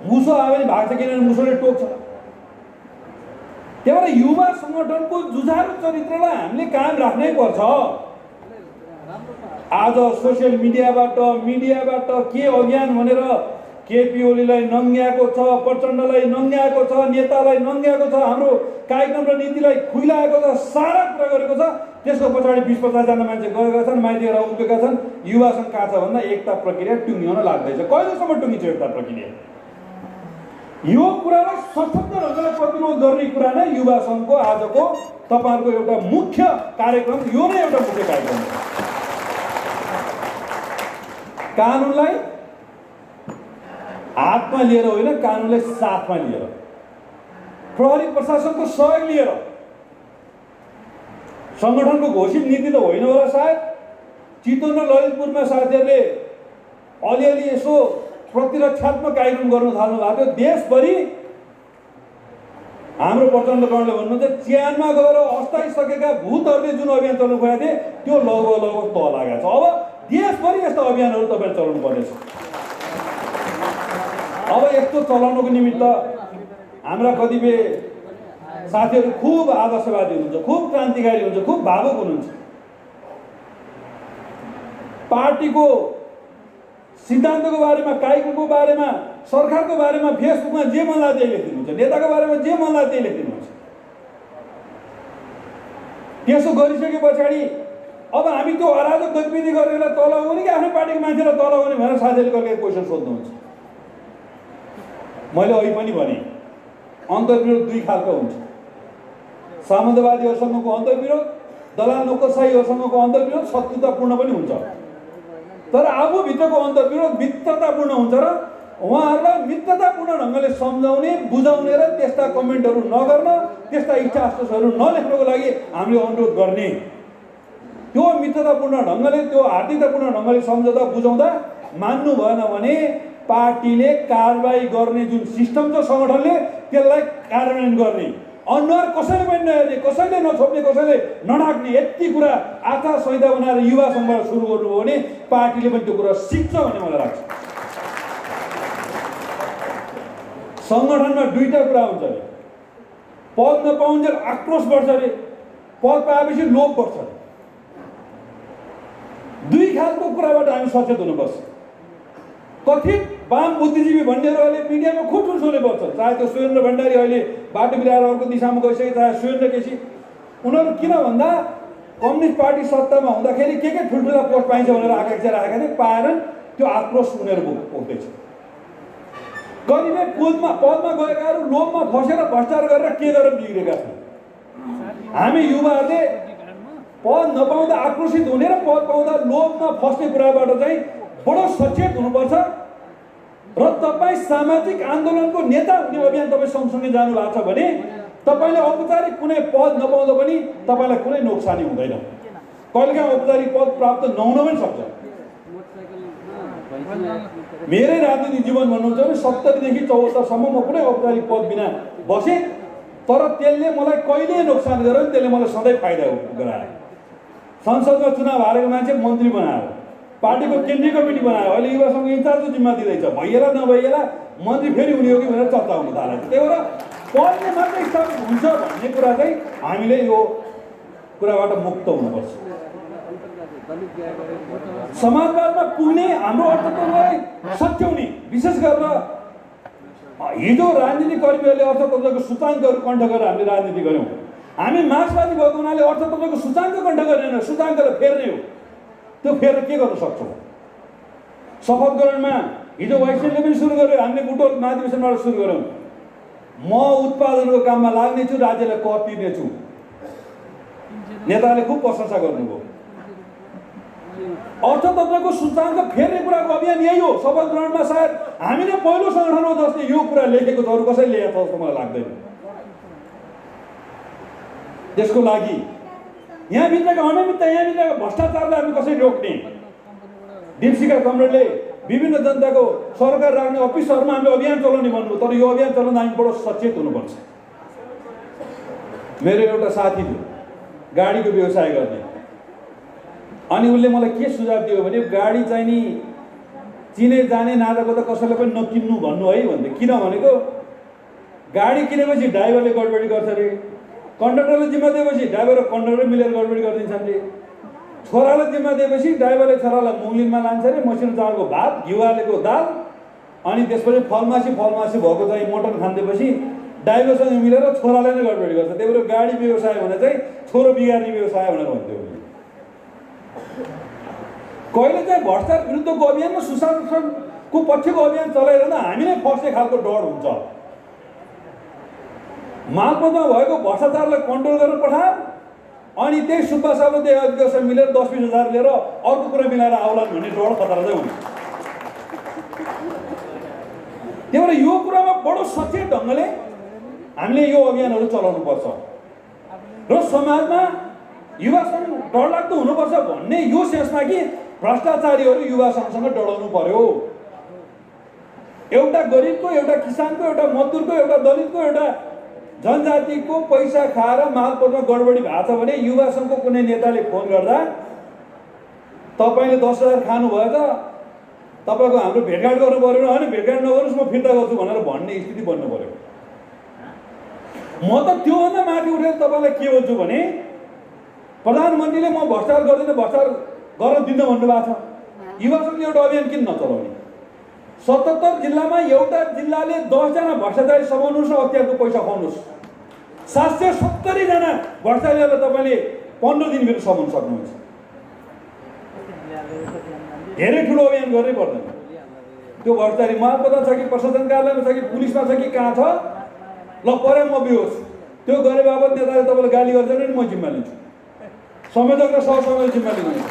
मुसो आयो भने भाग्छ किनभने मुसोले टोक्छ। त्यही भएर युवा सङ्गठनको जुझारु चरित्रलाई हामीले कायम राख्नै पर्छ। आज सोसियल मिडियाबाट के अज्ञान भनेर केपी ओलीलाई नङ्ग्याएको छ, प्रचण्डलाई नङ्ग्याएको छ, नेतालाई नङ्ग्याएको छ, हाम्रो कार्यक्रम र नीतिलाई खुइलाएको छ, सारा कुरा गरेको छ। त्यसको पछाडि 20-50 जना मान्छे गएका छन्, माइतीहरू उभिएका छन्। युवा सङ्घ कहाँ छ भन्दा एकता प्रक्रिया टुङ्गिन लाग्दैछ। कहिलेसम्म टुङ्गिन्छ एकता प्रक्रिया? यो कुरालाई सशक्त ढङ्गले प्रतिरोध गर्ने कुरा नै युवा सङ्घको आजको तपाईँहरूको एउटा मुख्य कार्यक्रम, यो नै एउटा मुख्य कार्यक्रम हो। कानुनलाई हातमा लिएर होइन, कानुनलाई साथमा लिएर, प्रहरी प्रशासनको सहयोग लिएर। सङ्गठनको घोषित नीति त होइन होला सायद, चितवन र ललितपुरमा साथीहरूले अलिअलि यसो प्रतिरक्षात्मक कार्यक्रम गर्न थाल्नु भएको थियो। देशभरि हाम्रो प्रचण्ड गणले भन्नुहुन्छ च्यानमा गएर अस्ताइसकेका भूतहरूले जुन अभियान चलाउनु खोजेको थिए त्यो लगभग तह लागेको छ। अब देशभरि यस्ता अभियानहरू तपाईँले चलाउनु पर्नेछ। अब यस्तो चलाउनुको निमित्त हाम्रा कतिपय साथीहरू खुब आदर्शवादी हुनुहुन्छ, खुब क्रान्तिकारी हुनुहुन्छ, खुब भावुक हुनुहुन्छ। पार्टीको सिद्धान्तको बारेमा, कायमको बारेमा, सरकारको बारेमा फेसबुकमा जे मन लाग्यो त्यही लेखिदिनुहुन्छ, नेताको बारेमा जे मन लाग्यो त्यही लेखिदिनुहुन्छ। त्यसो गरिसके पछाडि अब हामी त्यो अराजक गतिविधि गरेर तल आउने कि आफ्नो पार्टीको मान्छेलाई तल आउने भनेर साथीहरूले गरेको क्वेसन सोध्नुहुन्छ। मैले अघि पनि भने अन्तर्विरोध दुई खालको हुन्छ। सामन्तवादीहरूसँगको अन्तर्विरोध, दलाल नोकरशाहीहरूसँगको अन्तर्विरोध शत्रुतापूर्ण पनि हुन्छ। तर आफूभित्रको अन्तर्विरोध मित्रतापूर्ण हुन्छ र उहाँहरूलाई मित्रतापूर्ण ढङ्गले सम्झाउने, बुझाउने र त्यस्ता कमेन्टहरू नगर्न, त्यस्ता स्ट्याटसहरू नलेख्नको लागि हामीले अनुरोध गर्ने। त्यो मित्रतापूर्ण ढङ्गले, त्यो हार्दिकतापूर्ण ढङ्गले सम्झाउँदा बुझाउँदा मान्नु भएन भने पार्टीले कारबाही गर्ने जुन सिस्टम छ सङ्गठनले त्यसलाई कार्यान्वयन गर्ने, अनुहार कसैले पनि नहेर्ने, कसैले नछोप्ने, कसैले नढाक्ने, यति कुरा आचार संहिता बनाएर युवा सङ्घबाट सुरु गर्नुभयो भने पार्टीले पनि त्यो कुरा सिक्छ भन्ने मलाई लाग्छ। सङ्गठनमा दुईटा कुरा हुन्छ अरे, पद नपाउन्जेल आक्रोश बढ्छ अरे, पद पाएपछि लोभ बढ्छ अरे। दुई खालको कुराबाट हामी सचेत हुनुपर्छ। कथित वाम बुद्धिजीवी भन्नेहरू अहिले मिडियामा खुब ठुल्ठुले बढ्छ, चाहे त्यो सुरेन्द्र भण्डारी अहिले बाटो बिराएर अर्को दिशामा गइसके, चाहे सुरेन्द्र केसी। उनीहरू किन भन्दा कम्युनिस्ट पार्टी सत्तामा हुँदाखेरि के ठुल्ठुला पोस्ट पाइन्छ भनेर आकांक्षा राखेका थिए, पाएनन्। त्यो आक्रोश उनीहरू पोख्दैछ। कतिपय पदमा गएकाहरू लोभमा फसेर भ्रष्टाचार गरेर के गरेर बिग्रेका छन्। हामी युवाहरूले पद नपाउँदा आक्रोशित हुने र पद पाउँदा लोभमा फस्ने कुराबाट चाहिँ बडो सचेत हुनुपर्छ। र तपाईँ सामाजिक आन्दोलनको नेता हुने अभियान तपाईँ सँगसँगै जानु भएको छ भने तपाईँले औपचारिक कुनै पद नपाउँदा पनि तपाईँलाई कुनै नोक्सानी हुँदैन। कहिलेकाहीँ औपचारिक पद प्राप्त नहुन पनि सक्छ। मेरै राजनीतिक जीवन भन्नुहुन्छ भने 70 देखि 74सम्म म कुनै औपचारिक पद बिना बसेँ, तर त्यसले मलाई कहिल्यै नोक्सान गरेन, त्यसले मलाई सधैँ फाइदा गरायो। संसदमा चुनाव हारेको मान्छे मन्त्री बनायो, पार्टीको केन्द्रीय कमिटी बनायो, अहिले युवा सङ्घ इन्चार्जको जिम्मा दिँदैछ, भइएला नभइएला मन्त्री फेरि हुने हो कि भनेर चर्चा हुन थालेको। त्यही भएर पदले मात्रै स्थापित हुन्छ भन्ने कुरा चाहिँ हामीले यो कुराबाट मुक्त हुनुपर्छ। समाजवादमा पुग्ने हाम्रो अर्थतन्त्रलाई सच्याउने, विशेष गरेर हिजो राजनीतिक कर्मीहरूले अर्थतन्त्रको सूचाङ्कहरू कण्ठ गरेर हामीले राजनीति गऱ्यौँ। हामी मार्क्सवादी भएको हुनाले अर्थतन्त्रको सूचाङ्क कण्ठ गरेन, सूचाङ्कलाई फेर्ने हो। त्यो फेरेर के गर्न सक्छौँ? शपथ ग्रहणमा हिजो वाइसएलले पनि सुरु गर्यो, हामीले बुटोल महाधिवेशनबाट सुरु गऱ्यौँ। म उत्पादनको काममा लाग्नेछु, राज्यलाई कर तिर्नेछु। नेताले खुब प्रशंसा गर्नुभयो। अर्थतन्त्रको सूचाङ्क फेर्ने कुराको अभियान यही हो। शपथ ग्रहणमा सायद हामी नै पहिलो सङ्गठन हो जसले यो कुरा लेखेको छ, अरू कसैले लेखेको छ जस्तो मलाई लाग्दैन। त्यसको लागि यहाँभित्रका अनियमितता, यहाँभित्रका भ्रष्टाचारलाई हामी कसरी रोक्ने? दीपशिखा कमरेडले विभिन्न जनताको सरकार राख्ने अफिसहरूमा हामीले अभियान चलाउने भन्नुभयो, तर यो अभियान चलाउन हामी बडो सचेत हुनुपर्छ। मेरो एउटा साथी थियो गाडीको व्यवसाय गर्ने, अनि उसले मलाई के सुझाव दियो भने गाडी चाहिँ नि चिने जाने नाताको त कसैले पनि नकिन्नु भन्नु है भन्थे। किन भनेको गाडी किनेपछि ड्राइभरले गडबडी गर्छ अरे, कन्डक्टरले जिम्मा दिएपछि ड्राइभर र कन्डक्टर मिलेर गडबडी गरिदिन्छन् अरे, छोरालाई जिम्मा दिएपछि ड्राइभरले छोरालाई मुङ्लिनमा लान्छ अरे, मसिनो चामलको भात, घिउ हालेको दाल, अनि त्यसपछि फलमासी भएको चाहिँ मटन खानिदिएपछि ड्राइभरसँग मिलेर छोराले नै गडबडी गर्छ। त्यही भएर गाडी व्यवसाय भने चाहिँ छोरो बिगार्ने व्यवसाय भनेर भन्थ्यो। कहिले चाहिँ भ्रष्टाचार विरुद्धको अभियानमा सुशासनको पक्षको अभियान चलाइरहँदा हामी नै फस्ने खालको डर हुन्छ। मालपोतमा भएको भ्रष्टाचारलाई कन्ट्रोल गर्न पठायो, अनि त्यही सुब्बा साहब त्यही अधिकारी मिलेर 10-20 हजार लिएर अर्को कुरा मिलाएर आउलान् भन्ने डर खतरा चाहिँ हुन्छ। त्यही भएर यो कुरामा बडो सचेत ढङ्गले हामीले यो अभियानहरू चलाउनुपर्छ र समाजमा युवा सङ्घ डरलाग्दो हुनुपर्छ भन्ने यो सेन्समा कि भ्रष्टाचारीहरू युवा सङ्घसँग डराउनु पर्यो। एउटा गरिबको, एउटा किसानको, एउटा मजदुरको, एउटा दलितको, एउटा जनजातिको पैसा खाएर मालपोतमा गडबडी भएको छ भने युवा सङ्घको कुनै नेताले फोन गर्दा तपाईँले 10,000 खानुभयो त तपाईँको हाम्रो भेटघाट गर्नु पऱ्यो होइन, भेटघाट नगर्नुहोस् म फिर्ता गर्छु भनेर भन्ने स्थिति बन्नु पऱ्यो। म त त्योभन्दा माथि उठेर तपाईँलाई के भन्छु भने प्रधानमन्त्रीले म भ्रष्टाचार गर्दिनँ, भ्रष्टाचार गर्न दिन्न भन्नुभएको छ। युवा सङ्घले एउटा अभियान किन नचलाउने? 77 जिल्लामा एउटा जिल्लाले 10 जना भ्रष्टाचारी समाउनुहोस् र अख्तियारको पैसा खुवाउनुहोस्। 770 जना भ्रष्टाचारीलाई तपाईँले 15 दिनभित्र समाउन सक्नुहुन्छ। धेरै ठुलो अभियान गर्नै पर्दैन। त्यो भ्रष्टाचारी महापौरमा छ कि प्रशासन कार्यालयमा छ कि पुलिसमा छ कि कहाँ छ, ल परे म बिहोस्, त्यो गरे बाबत नेताले तपाईँलाई गाली गर्छ भने म जिम्मा लिन्छु, संयोजक र सहसंयोजक जिम्मा लिनुहुन्छ।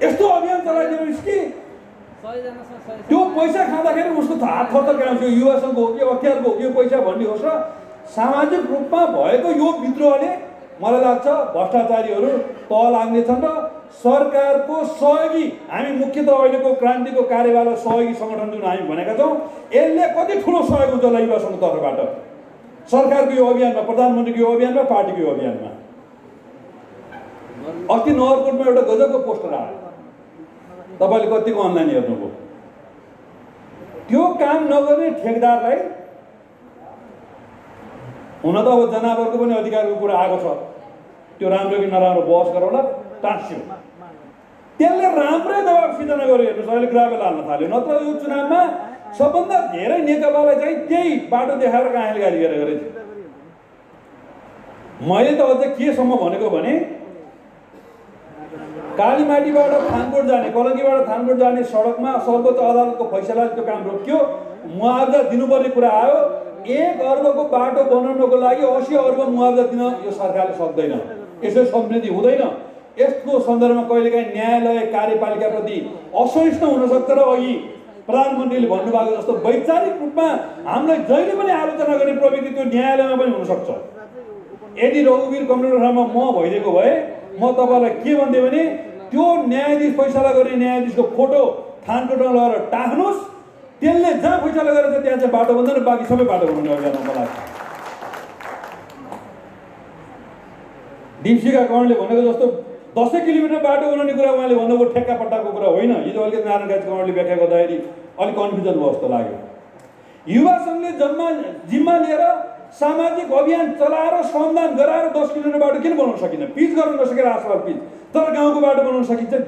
यस्तो अभियान चलाइदिनुहोस् कि त्यो पैसा खाँदाखेरि उसको हात थरथर यो युवा सङ्घको हो कि अख्तियारको हो कि यो पैसा भन्ने होस् र सामाजिक रूपमा भएको यो विद्रोहले मलाई लाग्छ भ्रष्टाचारीहरू तल लाग्नेछन् र सरकारको सहयोगी, हामी मुख्यतः अहिलेको क्रान्तिको कार्यवाला सहयोगी सङ्गठन जुन हामी भनेका छौँ, यसले कति ठुलो सहयोग हुन्छ होला युवा सङ्घको तर्फबाट सरकारको यो अभियानमा, प्रधानमन्त्रीको यो अभियानमा, पार्टीको यो अभियानमा। अस्ति नगरकोटमा एउटा गजबको पोस्टर आयो, तपाईँले कतिको अनलाइन हेर्नुभयो। त्यो काम नगर्ने ठेकदारलाई, हुन त अब जनावरको पनि अधिकारको कुरा आएको छ, त्यो राम्रो कि नराम्रो बहस गरौँला, टाँस्यो। त्यसले राम्रै दबाब सिर्जना गर्यो। हेर्नुहोस् अहिले ग्राभेल हाल्न थाल्यो, नत्र यो चुनावमा सबभन्दा धेरै नेकपालाई चाहिँ त्यही बाटो देखाएर काँले गाली गरेको थियो। मैले त अझ केसम्म भनेको भने कालीमाटीबाट थानकोट जाने, कलङ्कीबाट थानकोट जाने सडकमा सर्वोच्च अदालतको फैसलाले त्यो काम रोक्यो, मुआवजा दिनुपर्ने कुरा आयो। 1 अर्बको बाटो बनाउनको लागि 80 अर्ब मुआवजा दिन यो सरकारले सक्दैन, यसो समृद्धि हुँदैन। यसको सन्दर्भमा कहिलेकाहीँ न्यायालय कार्यपालिकाप्रति असहिष्णु हुनसक्छ र अघि प्रधानमन्त्रीले भन्नुभएको जस्तो वैचारिक रूपमा हामीलाई जहिले पनि आलोचना गर्ने प्रवृत्ति त्यो न्यायालयमा पनि हुनसक्छ। यदि रघुवीर कमरेड्रमा म भइदिएको भए म तपाईँलाई के भन्थेँ भने त्यो न्यायाधीश फैसला गर्ने न्यायाधीशको फोटो थानकोटमा लगेर टाख्नुहोस्, त्यसले जहाँ फैसला गरेर त्यहाँ चाहिँ बाटो बन्दैन, बाँकी सबै बाटो बनाउने अभियानमा लाग्छ। डिप्सीका करणले भनेको जस्तो 10 किलोमिटर बाटो बनाउने कुरा उहाँले भन्नुभयो, ठेक्का पट्टाको कुरा होइन। हिजो अलिकति नारायण करणले व्याख्या गर्दाखेरि अलिक कन्फ्युजन भयो जस्तो लाग्यो। युवा सङ्घले जिम्मा लिएर सामाजिक अभियान चलाएर श्रमदान गराएर 10 किलोमिटर बाटो किन बनाउन सकिन्न? पिच गर्न नसकेर आसपास पिच, तर गाउँको बाटो बनाउन सकिन्छ नि,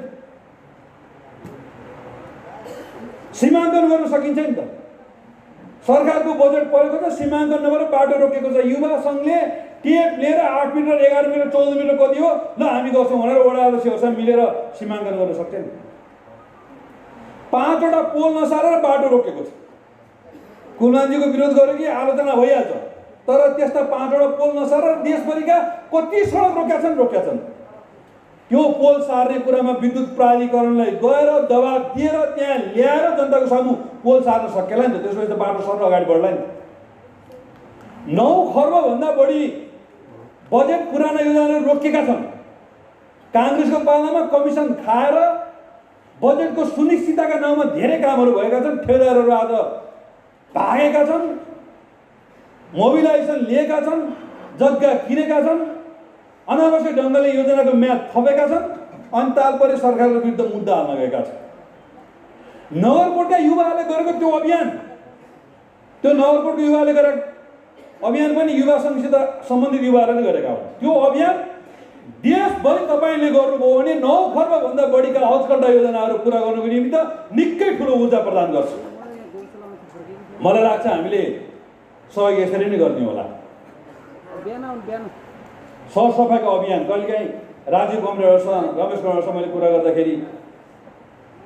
सीमाङ्कन गर्न सकिन्छ नि त। सरकारको बजेट परेको छ, सीमाङ्कन नभएर बाटो रोकेको छ। युवा सङ्घले टेप लिएर 8 मिटर 11 मिटर 14 मिटर कति हो ल हामी गर्छौँ भनेर वडा अध्यक्षहरूसँग मिलेर सीमाङ्कन गर्न सक्छ नि। 5 वटा पोल नसारेर बाटो रोकेको छ। कुलमानजीको विरोध गर्यो कि आलोचना भइहाल्छ, तर त्यस्ता 5 वटा पोल नसारेर देशभरिका कति सडक रोक्या छन्। त्यो पोल सार्ने कुरामा विद्युत प्राधिकरणलाई गएर दबाब दिएर त्यहाँ ल्याएर जनताको सामु पोल सार्न सकेला नि त। त्यसपछि त बाटो सर अगाडि बढ्ला नि। 9 खर्बभन्दा बढी बजेट पुराना योजनाहरू रोकिएका छन्। काङ्ग्रेसको पालामा कमिसन खाएर बजेटको सुनिश्चितताका नाउँमा धेरै कामहरू भएका छन्। ठेकेदारहरू आज भागेका छन्, मोबिलाइजेसन लिएका छन्, जग्गा किनेका छन्, अनावश्यक ढङ्गले योजनाको म्याद थपेका छन्, अनि तालपरे सरकारको विरुद्ध मुद्दा हाल्न गएका छन्। नगरकोटका युवाहरूले गरेको त्यो अभियान, त्यो नगरकोटको युवाले गरेको अभियान पनि युवा सङ्घसित सम्बन्धित युवाहरूले गरेका हुन्। त्यो अभियान देशभरि तपाईँले गर्नुभयो भने 9 खर्बभन्दा बढीका हजकण्डा योजनाहरू पुरा गर्नुको निमित्त निकै ठुलो ऊर्जा प्रदान गर्छ। मलाई लाग्छ हामीले सहयोग यसरी नै गर्ने होला। सरसफाइको अभियान कहिलेकाहीँ राजीव कमरेडसँग रमेश कमरेडसँग मैले कुरा गर्दाखेरि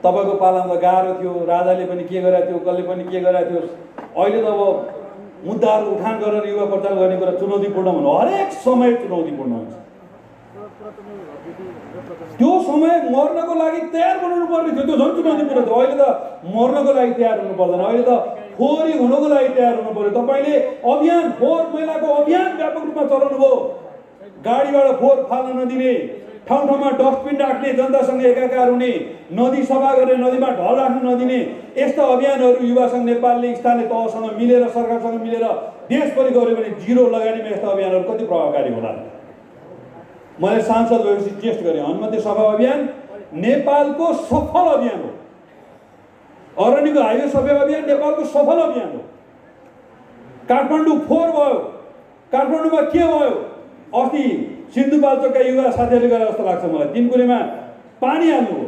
तपाईँको पालामा त गाह्रो थियो, राजाले पनि के गरेको थियो, कसले पनि के गरेको थियो। अहिले त अब मुद्दाहरू उठान गरेर युवा प्रचार गर्ने कुरा चुनौतीपूर्ण हुनु, हरेक समय चुनौतीपूर्ण हुन्छ। त्यो समय मर्नको लागि तयार बनाउनु पर्ने थियो, त्यो झन् चुनौतीपूर्ण थियो। अहिले त मर्नको लागि तयार हुनु पर्दैन, अहिले त फोहोरी हुनको लागि तयार हुनु पर्यो। तपाईँले अभियान फोहोर मैलाको अभियान व्यापक रूपमा चलाउनु भयो। गाडीबाट फोहोर फाल्न नदिने, ठाउँ ठाउँमा डस्टबिन राख्ने, जनतासँग एकाकार हुने, नदी सफा गर्ने, नदीमा ढल राख्न नदिने, यस्ता अभियानहरू युवा सङ्घ नेपालले स्थानीय तहसँग मिलेर सरकारसँग मिलेर देशभरि गऱ्यो भने जिरो लगानीमा यस्ता अभियानहरू कति प्रभावकारी होला। मैले सांसद भएपछि टेस्ट गरेँ। हनुमन्ती सभा अभियान नेपालको सफल अभियान हो। अरण्यको हाइवे सफा अभियान नेपालको सफल अभियान हो। काठमाडौँ फोहोर भयो। काठमाडौँमा के भयो? अस्ति सिन्धुपाल्चोकका युवा साथीहरूले गरे जस्तो लाग्छ मलाई। तिनकुलेमा पानी हाल्नु हो,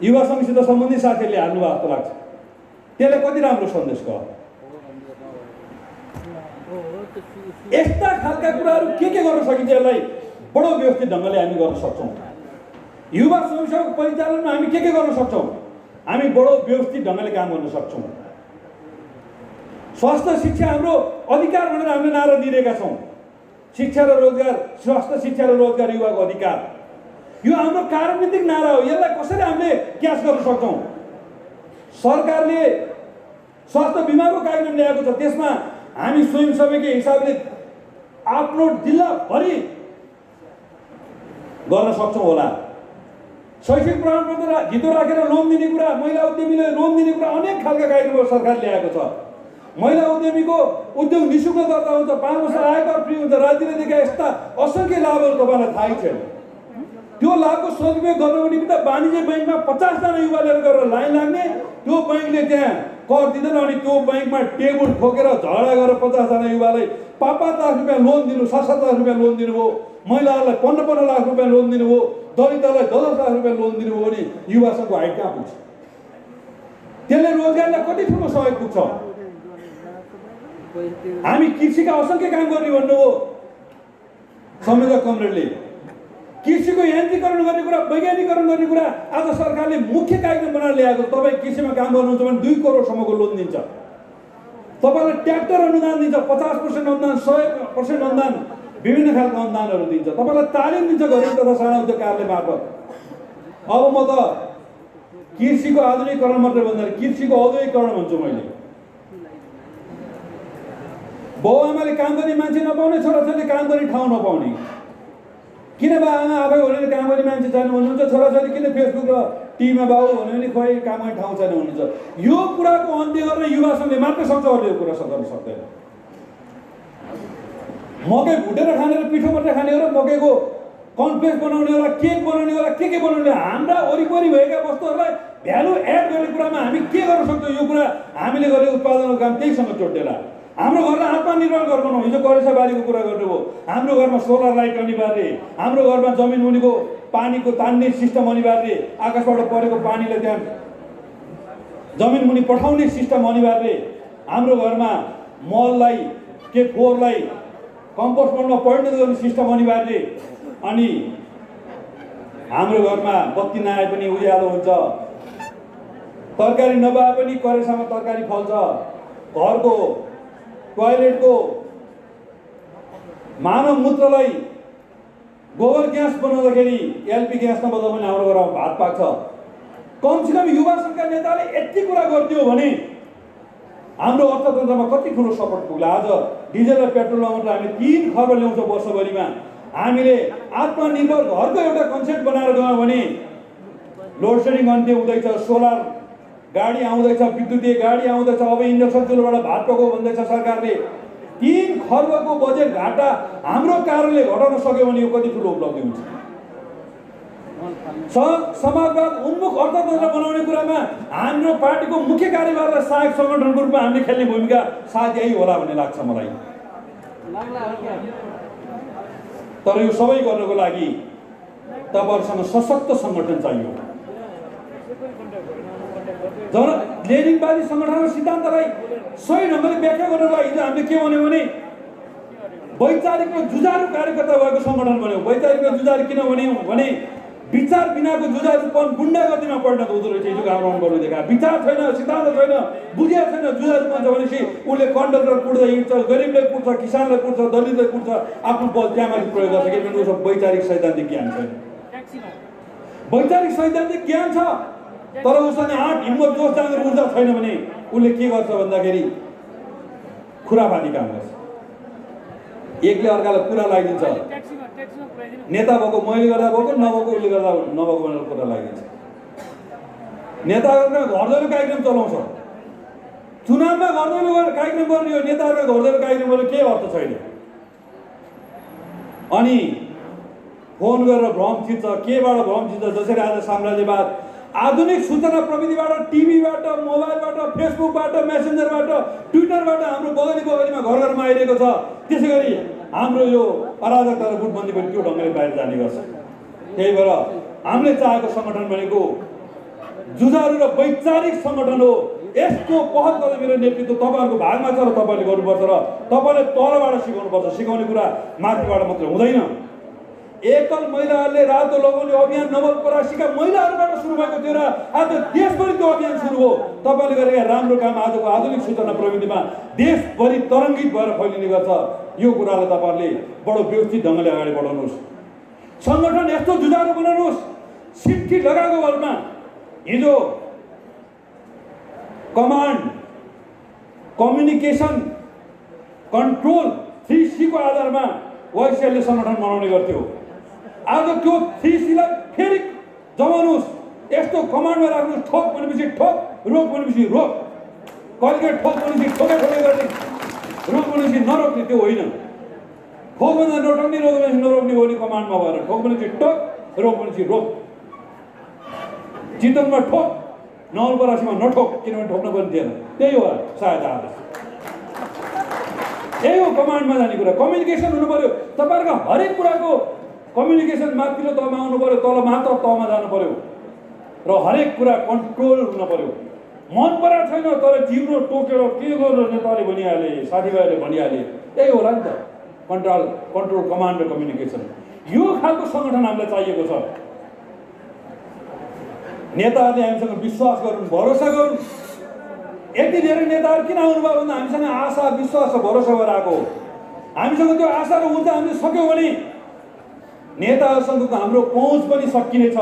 युवा सङ्घसित सम्बन्धित साथीहरूले हाल्नुभयो जस्तो लाग्छ। त्यसले कति राम्रो सन्देश गयो। यस्ता खालका कुराहरू के गर्न सकिन्छ यसलाई बडो व्यवस्थित ढङ्गले हामी गर्न सक्छौँ। युवा समस्याको परिचालनमा हामी के गर्न सक्छौँ? हामी बडो व्यवस्थित ढङ्गले काम गर्न सक्छौँ। स्वास्थ्य शिक्षा हाम्रो अधिकार भनेर हामीले नारा दिइरहेका छौँ। शिक्षा र रोजगार, स्वास्थ्य शिक्षा र रोजगार युवाको अधिकार, यो हाम्रो कार्यान्वित नारा हो। यसलाई कसरी हामीले क्याच गर्न सक्छौँ? सरकारले स्वास्थ्य बिमाको कार्यक्रम ल्याएको छ, त्यसमा हामी स्वयंसेवककै हिसाबले आफ्नो जिल्लाभरि गर्न सक्छौँ होला। शैक्षिक प्रमाणपत्र धितो राखेर लोन दिने कुरा, महिला उद्यमीले लोन दिने कुरा, अनेक खालका कार्यक्रमहरू सरकारले ल्याएको छ। महिला उद्यमीको उद्योग निःशुल्क दर्ता हुन्छ, 5 वर्ष आयकर फ्री हुन्छ। राज्यले दिएका यस्ता असङ्ख्य लाभहरू तपाईँलाई थाहै छैन। त्यो लाभको सदुपयोग गर्नको निमित्त वाणिज्य बैङ्कमा 50 जना युवा लिएर गएर लाइन लाग्ने, त्यो बैङ्कले त्यहाँ कर दिँदैन अनि त्यो बैङ्कमा टेबल ठोकेर झगडा गरेर 50 जना युवालाई 5-5 लाख रुपियाँ लोन दिनु, 7-7 लाख रुपियाँ लोन दिनुभयो। महिलाहरूलाई 15-15 लाख रुपियाँ लोन दिनुभयो। दलितहरूलाई 10-10 लाख रुपियाँ लोन दिनुभयो भने युवासँगको हाइट कहाँ पुग्छ? त्यसले रोजगारलाई कति ठुलो सहयोग पुग्छ? हामी कृषिका असङ्ख्य काम गर्ने भन्नुभयो संयोजक कमरेडले। कृषिको यान्त्रिकरण गर्ने कुरा, वैज्ञानिकरण गर्ने कुरा आज सरकारले मुख्य कार्यक्रम बनाएर ल्याएको। तपाईँ कृषिमा काम गर्नुहुन्छ भने 2 करोडसम्मको लोन दिन्छ। तपाईँलाई ट्र्याक्टर अनुदान दिन्छ, 50% अनुदान, 100% अनुदान, विभिन्न खालका अनुदानहरू दिन्छ। तपाईँलाई तालिम दिन्छ गरिब तथा साना उद्योग कार्यालय मार्फत। अब म त कृषिको आधुनिकीकरण मात्रै भन्दैन, कृषिको औद्योगिकरण भन्छु मैले। बाउआमाले काम गर्ने मान्छे नपाउने, छोराछोरीले काम गर्ने ठाउँ नपाउने। किन बाबुआमा आफै भनेर काम गर्ने मान्छे छैन भन्नुहुन्छ, छोराछोरी किन फेसबुक र टिभीमा बाबु भन्यो भने खोइ काम गर्ने ठाउँ छैन भन्नुहुन्छ। यो कुराको अन्त्य गर्न युवासँगले मात्रै सक्छ, अरूले यो कुरा गर्न सक्दैन। मकै भुटेर खाने र पिठो मात्रै खाने हो र मकैको कन्फ्लेक्स बनाउने होला, केक बनाउने होला, के बनाउने, हाम्रा वरिपरि भएका वस्तुहरूलाई भ्यालु एड गर्ने कुरामा हामी के गर्न सक्छौँ? यो कुरा हामीले गर्ने उत्पादनको काम त्यहीसँग जोडेला। हाम्रो घरमा आत्मनिर्भर घर बनाउँ। हिजो करेसा बारीको कुरा गर्नुभयो। हाम्रो घरमा सोलर लाइट अनिवार्य, हाम्रो घरमा जमिन मुनिको पानीको तान्ने सिस्टम अनिवार्य, आकाशबाट परेको पानीलाई त्यहाँ जमिन मुनि पठाउने सिस्टम अनिवार्य, हाम्रो घरमा मललाई के फोहोरलाई कम्पोस्ट मलमा परिणत गर्ने सिस्टम अनिवार्य, अनि हाम्रो घरमा बत्ती नआए पनि उज्यालो हुन्छ, तरकारी नभए पनि करेसामा तरकारी फल्छ, घरको टोयलेटको मानव मूत्रलाई गोबर ग्यास बनाउँदाखेरि एलपी ग्यास नबनाउँदा पनि हाम्रो घरमा भात पाक्छ। कमसेकम युवा सङ्घका नेताले यति कुरा गरिदियो भने हाम्रो अर्थतन्त्रमा कति ठुलो सपोर्ट पुग्ला। आज डिजल र पेट्रोलमा मात्र हामी 3 खर्ब ल्याउँछौँ वर्षभरिमा। हामीले आत्मनिर्भर घरको एउटा कन्सेप्ट बनाएर गयौँ भने लोड सेडिङ अन्त्य हुँदैछ, सोलर गाडी आउँदैछ, विद्युतीय गाडी आउँदैछ, अब इन्डक्सन चुलोबाट भात पकाउ भन्दैछ सरकारले। 3 खर्बको बजेट घाटा हाम्रो कारणले घटाउन सक्यो भने यो कति ठुलो उपलब्धि हुन्छ। समाजवाद उन्मुख अर्थतन्त्र बनाउने कुरामा हाम्रो पार्टीको मुख्य कार्यभारलाई सहायक सङ्गठनको रूपमा हामीले खेल्ने भूमिका सायद यही होला भन्ने लाग्छ मलाई। तर यो सबै गर्नको लागि तपाईँहरूसँग सशक्त सङ्गठन चाहियो। लेनिनवादी सङ्गठनको सिद्धान्तलाई सही ढङ्गले व्याख्या गर्नको लागि हिजो हामीले के भन्यौँ भने वैचारिक र जुझारु कार्यकर्ता भएको सङ्गठन भन्यौँ। वैचारिक र जुझारु किन भन्यौँ भने विचार बिनाको जुझारुपन गुण्डागर्दीमा परिणत हुँदो रहेछ। हिजो हाम्रो अनुभवले देखा विचार छैन, सिद्धान्त छैन, बुझिया छैन, जुझारुपन छ भनेपछि उसले कन्डक्टर कुट्दै हिँड्छ, गरिबलाई कुट्छ, किसानलाई कुट्छ, दलितलाई कुट्छ, आफ्नो बल त्यहाँमाथि प्रयोग गर्छ किनभने उसको वैचारिक सैद्धान्तिक ज्ञान छैन। वैचारिक सैद्धान्तिक ज्ञान छ तर उसँग आँट, हिम्मत, जोस जाँगर ऊर्जा छैन भने उसले के गर्छ भन्दाखेरि खुराफानी काम गर्छ। एकले अर्कालाई कुरा लगाइदिन्छ। नेता भएको मैले गर्दा भएको, नभएको उसले गर्दा नभएको भनेर कुरा लगाइदिन्छ। नेताहरूका घर दैलो कार्यक्रम चलाउँछ। चुनावमा घरदैलो कार्यक्रम गर्ने हो, नेताहरूको घरदैलो कार्यक्रम गर्ने केही अर्थ छैन। अनि फोन गरेर भ्रम चिन्छ, केबाट भ्रम चिन्छ? जसरी आज साम्राज्यवाद आधुनिक सूचना प्रविधिबाट, टिभीबाट, मोबाइलबाट, फेसबुकबाट, मेसेन्जरबाट, ट्विटरबाट हाम्रो बगलीमा घर घरमा आइरहेको छ। त्यसै गरी हाम्रो यो अराजकता र गुटबन्दी पनि त्यो ढङ्गले बाहिर जाने गर्छ। त्यही भएर हामीले चाहेको सङ्गठन भनेको जुझारु र वैचारिक सङ्गठन हो। यसको पहल कदमीको नेतृत्व तपाईँहरूको भागमा छ र तपाईँले गर्नुपर्छ र तपाईँले तलबाट सिकाउनुपर्छ। सिकाउने कुरा माथिबाट मात्र हुँदैन। एकल महिलाहरूले रातो लगाउने अभियान नवलपरासीका महिलाहरूबाट सुरु भएको थियो र आज देशभरि त्यो अभियान सुरु हो। तपाईँले गरेका राम्रो काम आजको आधुनिक सूचना प्रविधिमा देशभरि तरङ्गित भएर फैलिने गर्छ। यो कुरालाई तपाईँहरूले बडो व्यवस्थित ढङ्गले अगाडि बढाउनुहोस्। सङ्गठन यस्तो जुझारु बनाउनुहोस्, सिट्ठी लगाएको भरमा हिजो कमान्ड, कम्युनिकेसन, कन्ट्रोल 3C को आधारमा वाइसिएलले सङ्गठन बनाउने गर्थ्यो। आज त्यो 3C लाई फेरि जमाउनुहोस्। यस्तो कमान्डमा राख्नुहोस्, ठोक भनेपछि ठोक, रोक भनेपछि रोक। कहिले ठोक भनेपछि ठोकै गर्ने, रोक भनेपछि नरोक्ने, त्यो होइन। ठोक भन्दा नठोक्ने, रोक भनेपछि नरोक्ने हो नि कमान्डमा भएर। ठोक भनेपछि ठोक, रोक भनेपछि रोक। चितवनमा ठोक, नवलपरासीमा नठोक, किनभने ठोक्न पनि थिएन। त्यही हो सायद आदेश। यही हो कमान्डमा जाने कुरा। कम्युनिकेसन हुनु पर्यो। तपाईँहरूको हरेक कुराको कम्युनिकेसन माथिल्लो तहमा आउनु पर्यो, तल माथि तहमा जानु पर्यो र हरेक कुरा कन्ट्रोल हुन पर्यो। मन पराएको छैन तर जिब्रो टोकेर के गर्नु नेताले भनिहाले, साथीभाइले भनिहाले, यही होला नि त कन्ट्रोल, कमान्ड र कम्युनिकेसन। यो खालको सङ्गठन हामीलाई चाहिएको छ। नेताहरूले हामीसँग विश्वास गरून्, भरोसा गरून्। यति धेरै नेताहरू किन आउनुभयो भन्दा हामीसँग आशा, विश्वास र भरोसा भएर आएको हो। हामीसँग त्यो आशा र ऊर्जा हामीले सक्यौँ भने नेताहरूसँगको हाम्रो पहुँच पनि सकिनेछ,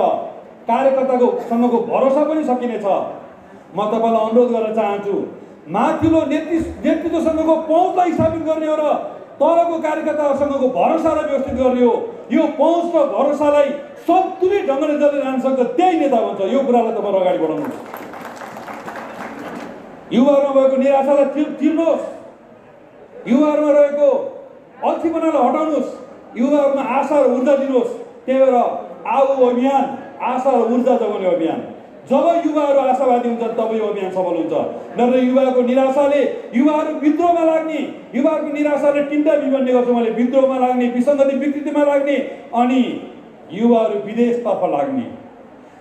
कार्यकर्ताको सँगको भरोसा पनि सकिनेछ। म तपाईँलाई अनुरोध गर्न चाहन्छु, माथिल्लो नेतृत्वसँगको पहुँचलाई स्थापित गर्ने हो र तलको कार्यकर्ताहरूसँगको भरोसालाई व्यवस्थित गर्ने हो। यो पहुँच र भरोसालाई सन्तुलित ढङ्गले जसले लान सक्छ त्यही नेता भन्छ। यो कुरालाई तपाईँहरू अगाडि बढाउनुहोस्। युवाहरूमा भएको निराशालाई तिर्नुहोस्। युवाहरूमा रहेको अल्छीपनालाई हटाउनुहोस्। युवाहरूमा आशा र ऊर्जा दिनुहोस्। त्यही भएर आऊ अभियान आशा र ऊर्जा जगाउने अभियान। जब युवाहरू आशावादी हुन्छन् तब यो अभियान सफल हुन्छ। नत्र युवाको निराशाले युवाहरू विद्रोहमा लाग्ने, युवाहरूको निराशाले तिनवटा विभन्ने गर्छ मैले, विद्रोहमा लाग्ने, विसङ्गति विकृतिमा लाग्ने अनि युवाहरू विदेशतर्फ लाग्ने।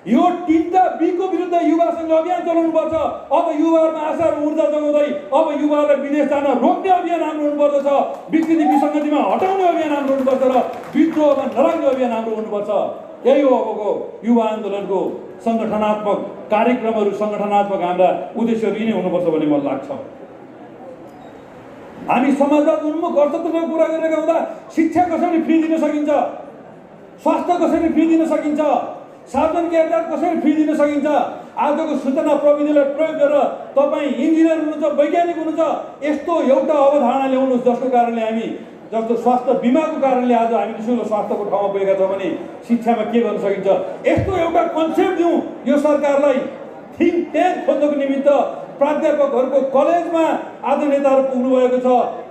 यो तिनवटा बीको विरुद्ध युवासँग अभियान चलाउनुपर्छ। अब युवाहरूमा आशा र ऊर्जा जगाउँदै अब युवाहरूलाई विदेश जान रोक्ने अभियान हाम्रो हुनुपर्दछ। विकृति विसङ्गतिमा हटाउने अभियान हाम्रो हुनुपर्छ र विद्रोहमा नलाग्ने अभियान हाम्रो हुनुपर्छ। यही हो अबको युवा आन्दोलनको सङ्गठनात्मक कार्यक्रमहरू, सङ्गठनात्मक हाम्रा उद्देश्यहरू यिनै हुनुपर्छ भन्ने मलाई लाग्छ। हामी समाजवाद उन्मुख अर्थतन्त्रको कुरा गरिरहेका हुँदा शिक्षा कसरी फ्री दिन सकिन्छ, स्वास्थ्य कसरी फ्री दिन सकिन्छ, सार्वजनिक यातायात कसरी फ्री दिन सकिन्छ, आजको सूचना प्रविधिलाई प्रयोग गरेर तपाईँ इन्जिनियर हुनुहुन्छ, वैज्ञानिक हुनुहुन्छ, यस्तो एउटा अवधारणा ल्याउनुहोस् जसको कारणले हामी, जस्तो स्वास्थ्य बिमाको कारणले आज हामी निःशुल्क स्वास्थ्यको ठाउँमा पुगेका छौँ भने शिक्षामा के गर्न सकिन्छ, यस्तो एउटा कन्सेप्ट दिउँ। यो सरकारलाई थिङ्क ट्याङ्क खोज्नको निमित्त प्राध्यापकहरूको कलेजमा आज नेताहरू पुग्नु भएको छ।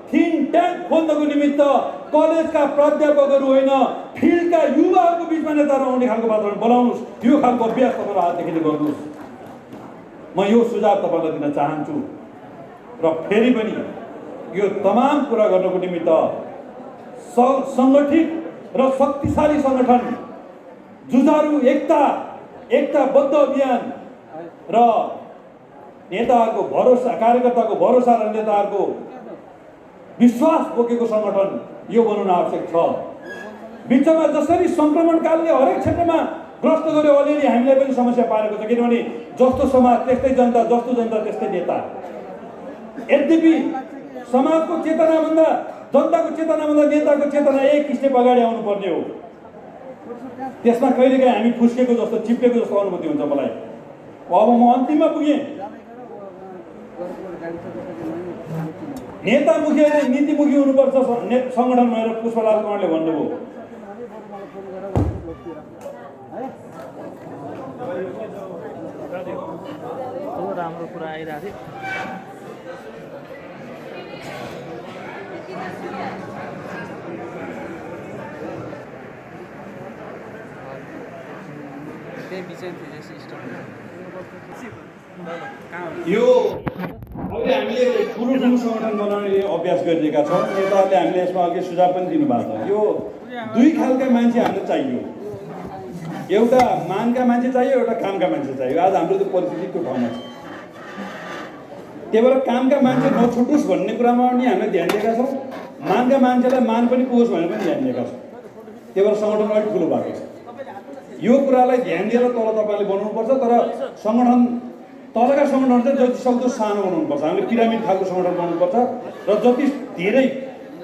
थिङ्क ट्याङ्क खोज्नको निमित्त कलेजका प्राध्यापकहरू होइन, फिल्डका युवाहरूको बिचमा नेताहरू आउने खालको वातावरण बनाउनुहोस्। यो खालको अभ्यास तपाईँहरू हातदेखि गर्नुहोस्। म यो सुझाव तपाईँलाई दिन चाहन्छु। र फेरि पनि यो तमाम कुरा गर्नको निमित्त सङ्गठित र शक्तिशाली सङ्गठन, जुझारु एकताबद्ध अभियान र नेताहरूको भरोसा, कार्यकर्ताको भरोसा र नेताहरूको विश्वास बोकेको सङ्गठन यो बनाउन आवश्यक छ। बिचमा जसरी सङ्क्रमणकालले हरेक क्षेत्रमा ग्रस्त गर्यो अलिअलि हामीलाई पनि समस्या पारेको छ। किनभने जस्तो समाज त्यस्तै जनता, जस्तो जनता त्यस्तै नेता। यद्यपि समाजको चेतनाभन्दा, जनताको चेतनाभन्दा नेताको चेतना एक स्टेप अगाडि आउनुपर्ने हो। त्यसमा कहिलेकाहीँ हामी फुस्केको जस्तो, चिप्लेको जस्तो अनुभूति हुन्छ मलाई। अब म अन्तिममा पुगेँ। नेतामुखी होइन नीतिमुखी हुनुपर्छ सङ्गठन भनेर पुष्पलाल कुमारले भन्नुभयो। राम्रो कुरा आइरहेको थियो। यो अहिले हामीले ठुलो सङ्गठन बनाउने अभ्यास गरिरहेका छौँ। नेताहरूले हामीले यसमा अघि सुझाव पनि दिनुभएको छ। यो दुई खालका मान्छे हामीलाई चाहियो, एउटा मानका मान्छे चाहियो, एउटा कामका मान्छे चाहियो। आज हाम्रो त्यो परिस्थिति त्यो ठाउँमा छ। त्यही भएर कामका मान्छे नछुटोस् भन्ने कुरामा पनि हामीले ध्यान दिएका छौँ, मानका मान्छेलाई मान पनि पुगोस् भनेर पनि ध्यान दिएका छौँ। त्यही भएर सङ्गठन अलिक ठुलो भएको छ। यो कुरालाई ध्यान दिएर तल तपाईँले बनाउनुपर्छ। तर सङ्गठन तलका सङ्गठन चाहिँ जति सक्दो सानो बनाउनुपर्छ। हामीले पिरामिड खालको सङ्गठन बनाउनुपर्छ र जति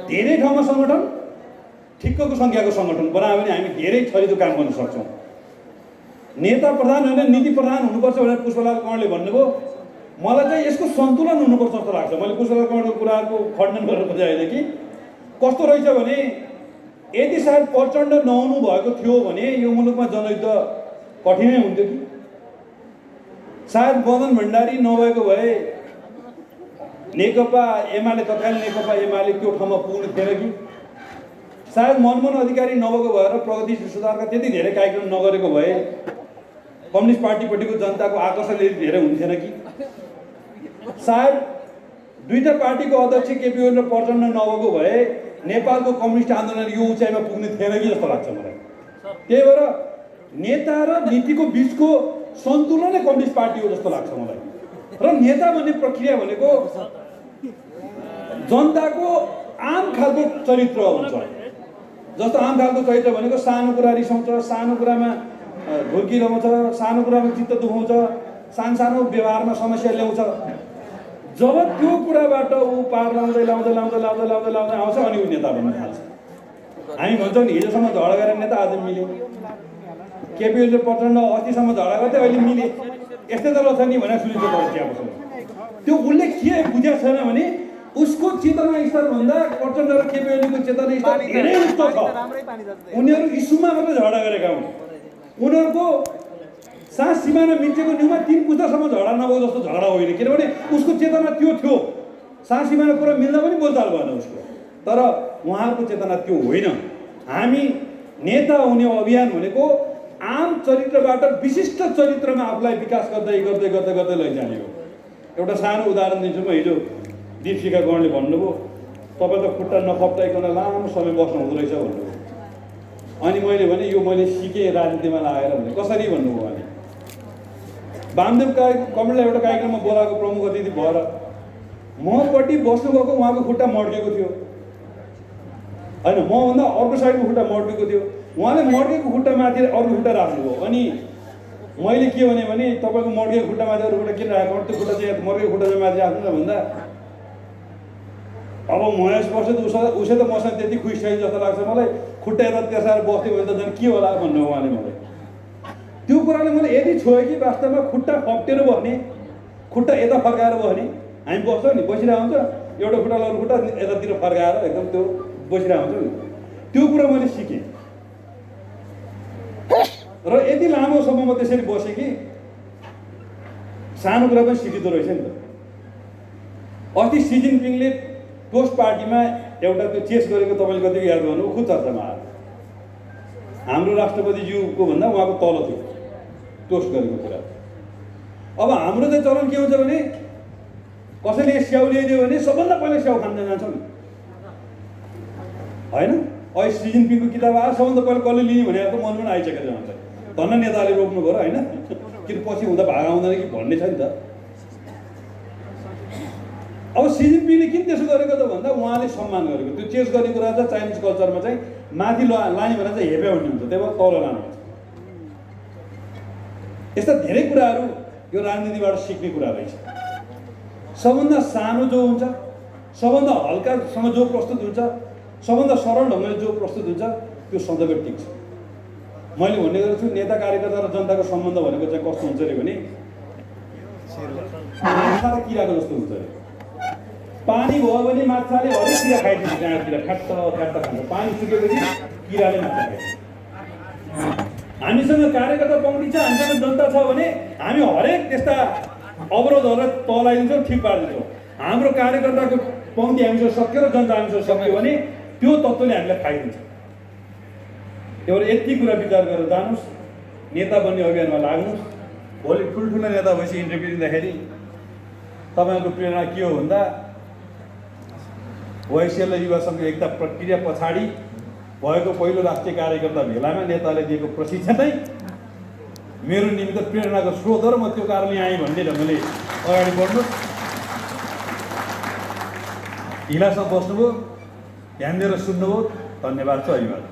धेरै ठाउँमा सङ्गठन ठिक्कको सङ्ख्याको सङ्गठन बनायो भने हामी धेरै छरिदो काम गर्न सक्छौँ। नेता प्रधान होइन नीति प्रधान हुनुपर्छ भनेर पुष्पलाल कँवरले भन्नुभयो। मलाई चाहिँ यसको सन्तुलन हुनुपर्छ जस्तो लाग्छ। मैले पुष्पलाल कँवरको कुराहरूको खण्डन गरेर खोजेँ होइन कि कस्तो रहेछ भने यदि सायद प्रचण्ड नहुनु भएको थियो भने यो मुलुकमा जनयुद्ध कठिनै हुन्थ्यो कि सायद मदन भण्डारी नभएको भए नेकपा एमाले तत्कालीन नेकपा एमाले त्यो ठाउँमा पुग्नु थिएन कि सायद मनमोहन अधिकारी नभएको भएर प्रगतिशील सुधारका त्यति धेरै कार्यक्रम नगरेको भए कम्युनिस्ट पार्टीपट्टिको जनताको आकर्षण धेरै हुन्थेन कि सायद दुईटा पार्टीको अध्यक्ष केपी ओली र प्रचण्ड नभएको भए नेपालको कम्युनिस्ट आन्दोलन यो उचाइमा पुग्ने थिएन कि जस्तो लाग्छ मलाई। त्यही भएर नेता र नीतिको बिचको सन्तुलनै कम्युनिस्ट पार्टी हो जस्तो लाग्छ मलाई। र नेता भन्ने प्रक्रिया भनेको जनताको आम खालको चरित्र हुन्छ। जस्तो आम खालको चरित्र भनेको सानो कुरा रिसाउँछ, सानो कुरामा ढुर्की लगाउँछ, सानो कुरामा चित्त दुखाउँछ, सानो व्यवहारमा समस्या ल्याउँछ। जब त्यो कुराबाट ऊ पार लाउँदै आउँछ अनि ऊ नेता भन्न थाल्छ। हामी भन्छौँ नि हिजोसम्म झगडा गरेर नेता आज मिल्यो, केपी ओली प्रचण्ड अस्तिसम्म झगडा गर्दै अहिले मिले, यस्तै त रहेछ नि भनेर सुनिन्छ। त्यहाँपछि त्यो उसले के बुझेको छैन भने उसको चेतना स्तरभन्दा प्रचण्ड र केपी ओलीको चेतना स्तर धेरै उच्च छ। उनीहरू इस्युमा मात्रै झगडा गरेका हुन्। उनीहरूको सास सिमाना मिचेको न्युमा 3 पुस्तासम्म झगडा नभएको जस्तो झगडा होइन। किनभने उसको चेतना त्यो थियो। सास सिमाना कुरा मिल्दा पनि बोलचाल भएन उसको। तर उहाँहरूको चेतना त्यो होइन। हामी नेता हुने अभियान भनेको आम चरित्रबाट विशिष्ट चरित्रमा आफूलाई विकास गर्दै लैजाने हो। एउटा सानो उदाहरण दिन्छु म। हिजो दीपशिखा गणले भन्नुभयो तपाईँ त खुट्टा नखप्टाइकन लामो समय बस्नु हुँदो रहेछ भन्नुभयो। अनि मैले भने यो मैले सिकेँ राजनीतिमा लागेर भने। कसरी भन्नुभयो भने वामदेव कमललाई एउटा कार्यक्रममा बोलाएको प्रमुख अतिथि भएर मपट्टि बस्नुभएको उहाँको खुट्टा मड्केको थियो होइन, मभन्दा अर्को साइडको खुट्टा मड्केको थियो। उहाँले मड्केको खुट्टा माथि अर्को खुट्टा राख्नुभयो। अनि मैले के भने तपाईँको मड्केको खुट्टा माथि अरू खुट्टा किन राखेको, त्यो खुट्टा चाहिँ मड्केको खुट्टा चाहिँ माथि राख्नु न भन्दा अब महेश वर्ष त उसै त मसँग त्यति खुसी छैन जस्तो लाग्छ मलाई। खुट्टा यता तेर्साएर बस्थ्यो भने त झन् के होला भन्नु उहाँले मलाई। त्यो कुराले मैले यदि छोयो कि वास्तवमा खुट्टा फप्टेर बस्ने, खुट्टा यता फर्काएर बस्ने, हामी बस्छौँ नि बसिरहेको हुन्छ, एउटा खुट्टा अरू खुट्टा यतातिर फर्काएर एकदम त्यो बसिरहेको हुन्छ नि। त्यो कुरा मैले सिकेँ र यति लामो समय म त्यसरी बसेँ कि सानो कुरा पनि सिकिँदो रहेछ नि त। अस्ति सी जिनपिङले टोस्ट पार्टीमा एउटा त्यो चेस गरेको तपाईँले कतिको याद गर्नु खुद चर्चामा आयो। हाम्रो राष्ट्रपतिज्यूको भन्दा उहाँको तल थियो टोस्ट गरेको कुरा। अब हाम्रो चाहिँ चलन के हुन्छ भने कसैले स्याउ ल्याइदियो भने सबभन्दा पहिला स्याउ खान जान्छौँ नि होइन। अहिले सी जिनपिङको किताब आयो सबभन्दा पहिला कसले लिने भनेर त मन पनि आइसकेको छ हामीलाई। धन्न नेताले रोक्नु भयो होइन, किन पछि हुँदा भागा हुँदैन कि भन्ने छ नि त। अब सी जिनपिङले किन त्यसो गरेको त भन्दा उहाँले सम्मान गरेको। त्यो चेस गर्ने कुरा चाहिँ चाइनिज कल्चरमा चाहिँ माथि लाने भनेर चाहिँ हेप्या भन्ने हुन्छ, त्यही भएर तल लानुहुन्छ। यस्ता धेरै कुराहरू यो राजनीतिबाट सिक्ने कुरा रहेछ। सबभन्दा सानो जो हुन्छ, सबभन्दा हल्कासँग जो प्रस्तुत हुन्छ, सबभन्दा सरल ढङ्गले जो प्रस्तुत हुन्छ त्यो सधैँ टिक्छ। मैले भन्ने गर्छु नेता कार्यकर्ता र जनताको सम्बन्ध भनेको चाहिँ कस्तो हुन्छ अरे भने माछा र किराको जस्तो हुन्छ अरे। पानी भयो भने माछाले हरेक किरा खाइदिन्छ, गाँडतिर ठ्याट्ट खान्छ। पानी सुकेपछि किराले माछा खाइदिन्छ। हामीसँग कार्यकर्ता पङ्क्ति छ, हामीसँग जनता छ भने हामी हरेक त्यस्ता अवरोधहरूलाई तलाइदिन्छौँ, ठिक पारिदिन्छौँ। हाम्रो कार्यकर्ताको पङ्क्ति हामीसँग सक्यो र जनता हामीसँग सक्यो भने त्यो तत्त्वले हामीलाई खाइदिन्छ। त्यही भएर यति कुरा विचार गरेर जानुहोस्, नेता बन्ने अभियानमा लाग्नुहोस्। भोलि ठुल्ठुलो नेता भएपछि इन्टरभ्यू दिँदाखेरि तपाईँको प्रेरणा के हो भन्दा YCL र युवा सङ्घ एकता प्रक्रिया पछाडि भएको पहिलो राष्ट्रिय कार्यकर्ता भेलामा नेताले दिएको प्रशिक्षण नै मेरो निमित्त प्रेरणाको स्रोत र म त्यो कारणले आएँ भन्ने ढङ्गले अगाडि बढ्नुहोस्। ढिलासँग बस्नुभयो, ध्यान दिएर सुन्नुभयो, धन्यवाद छ। अभिवादन।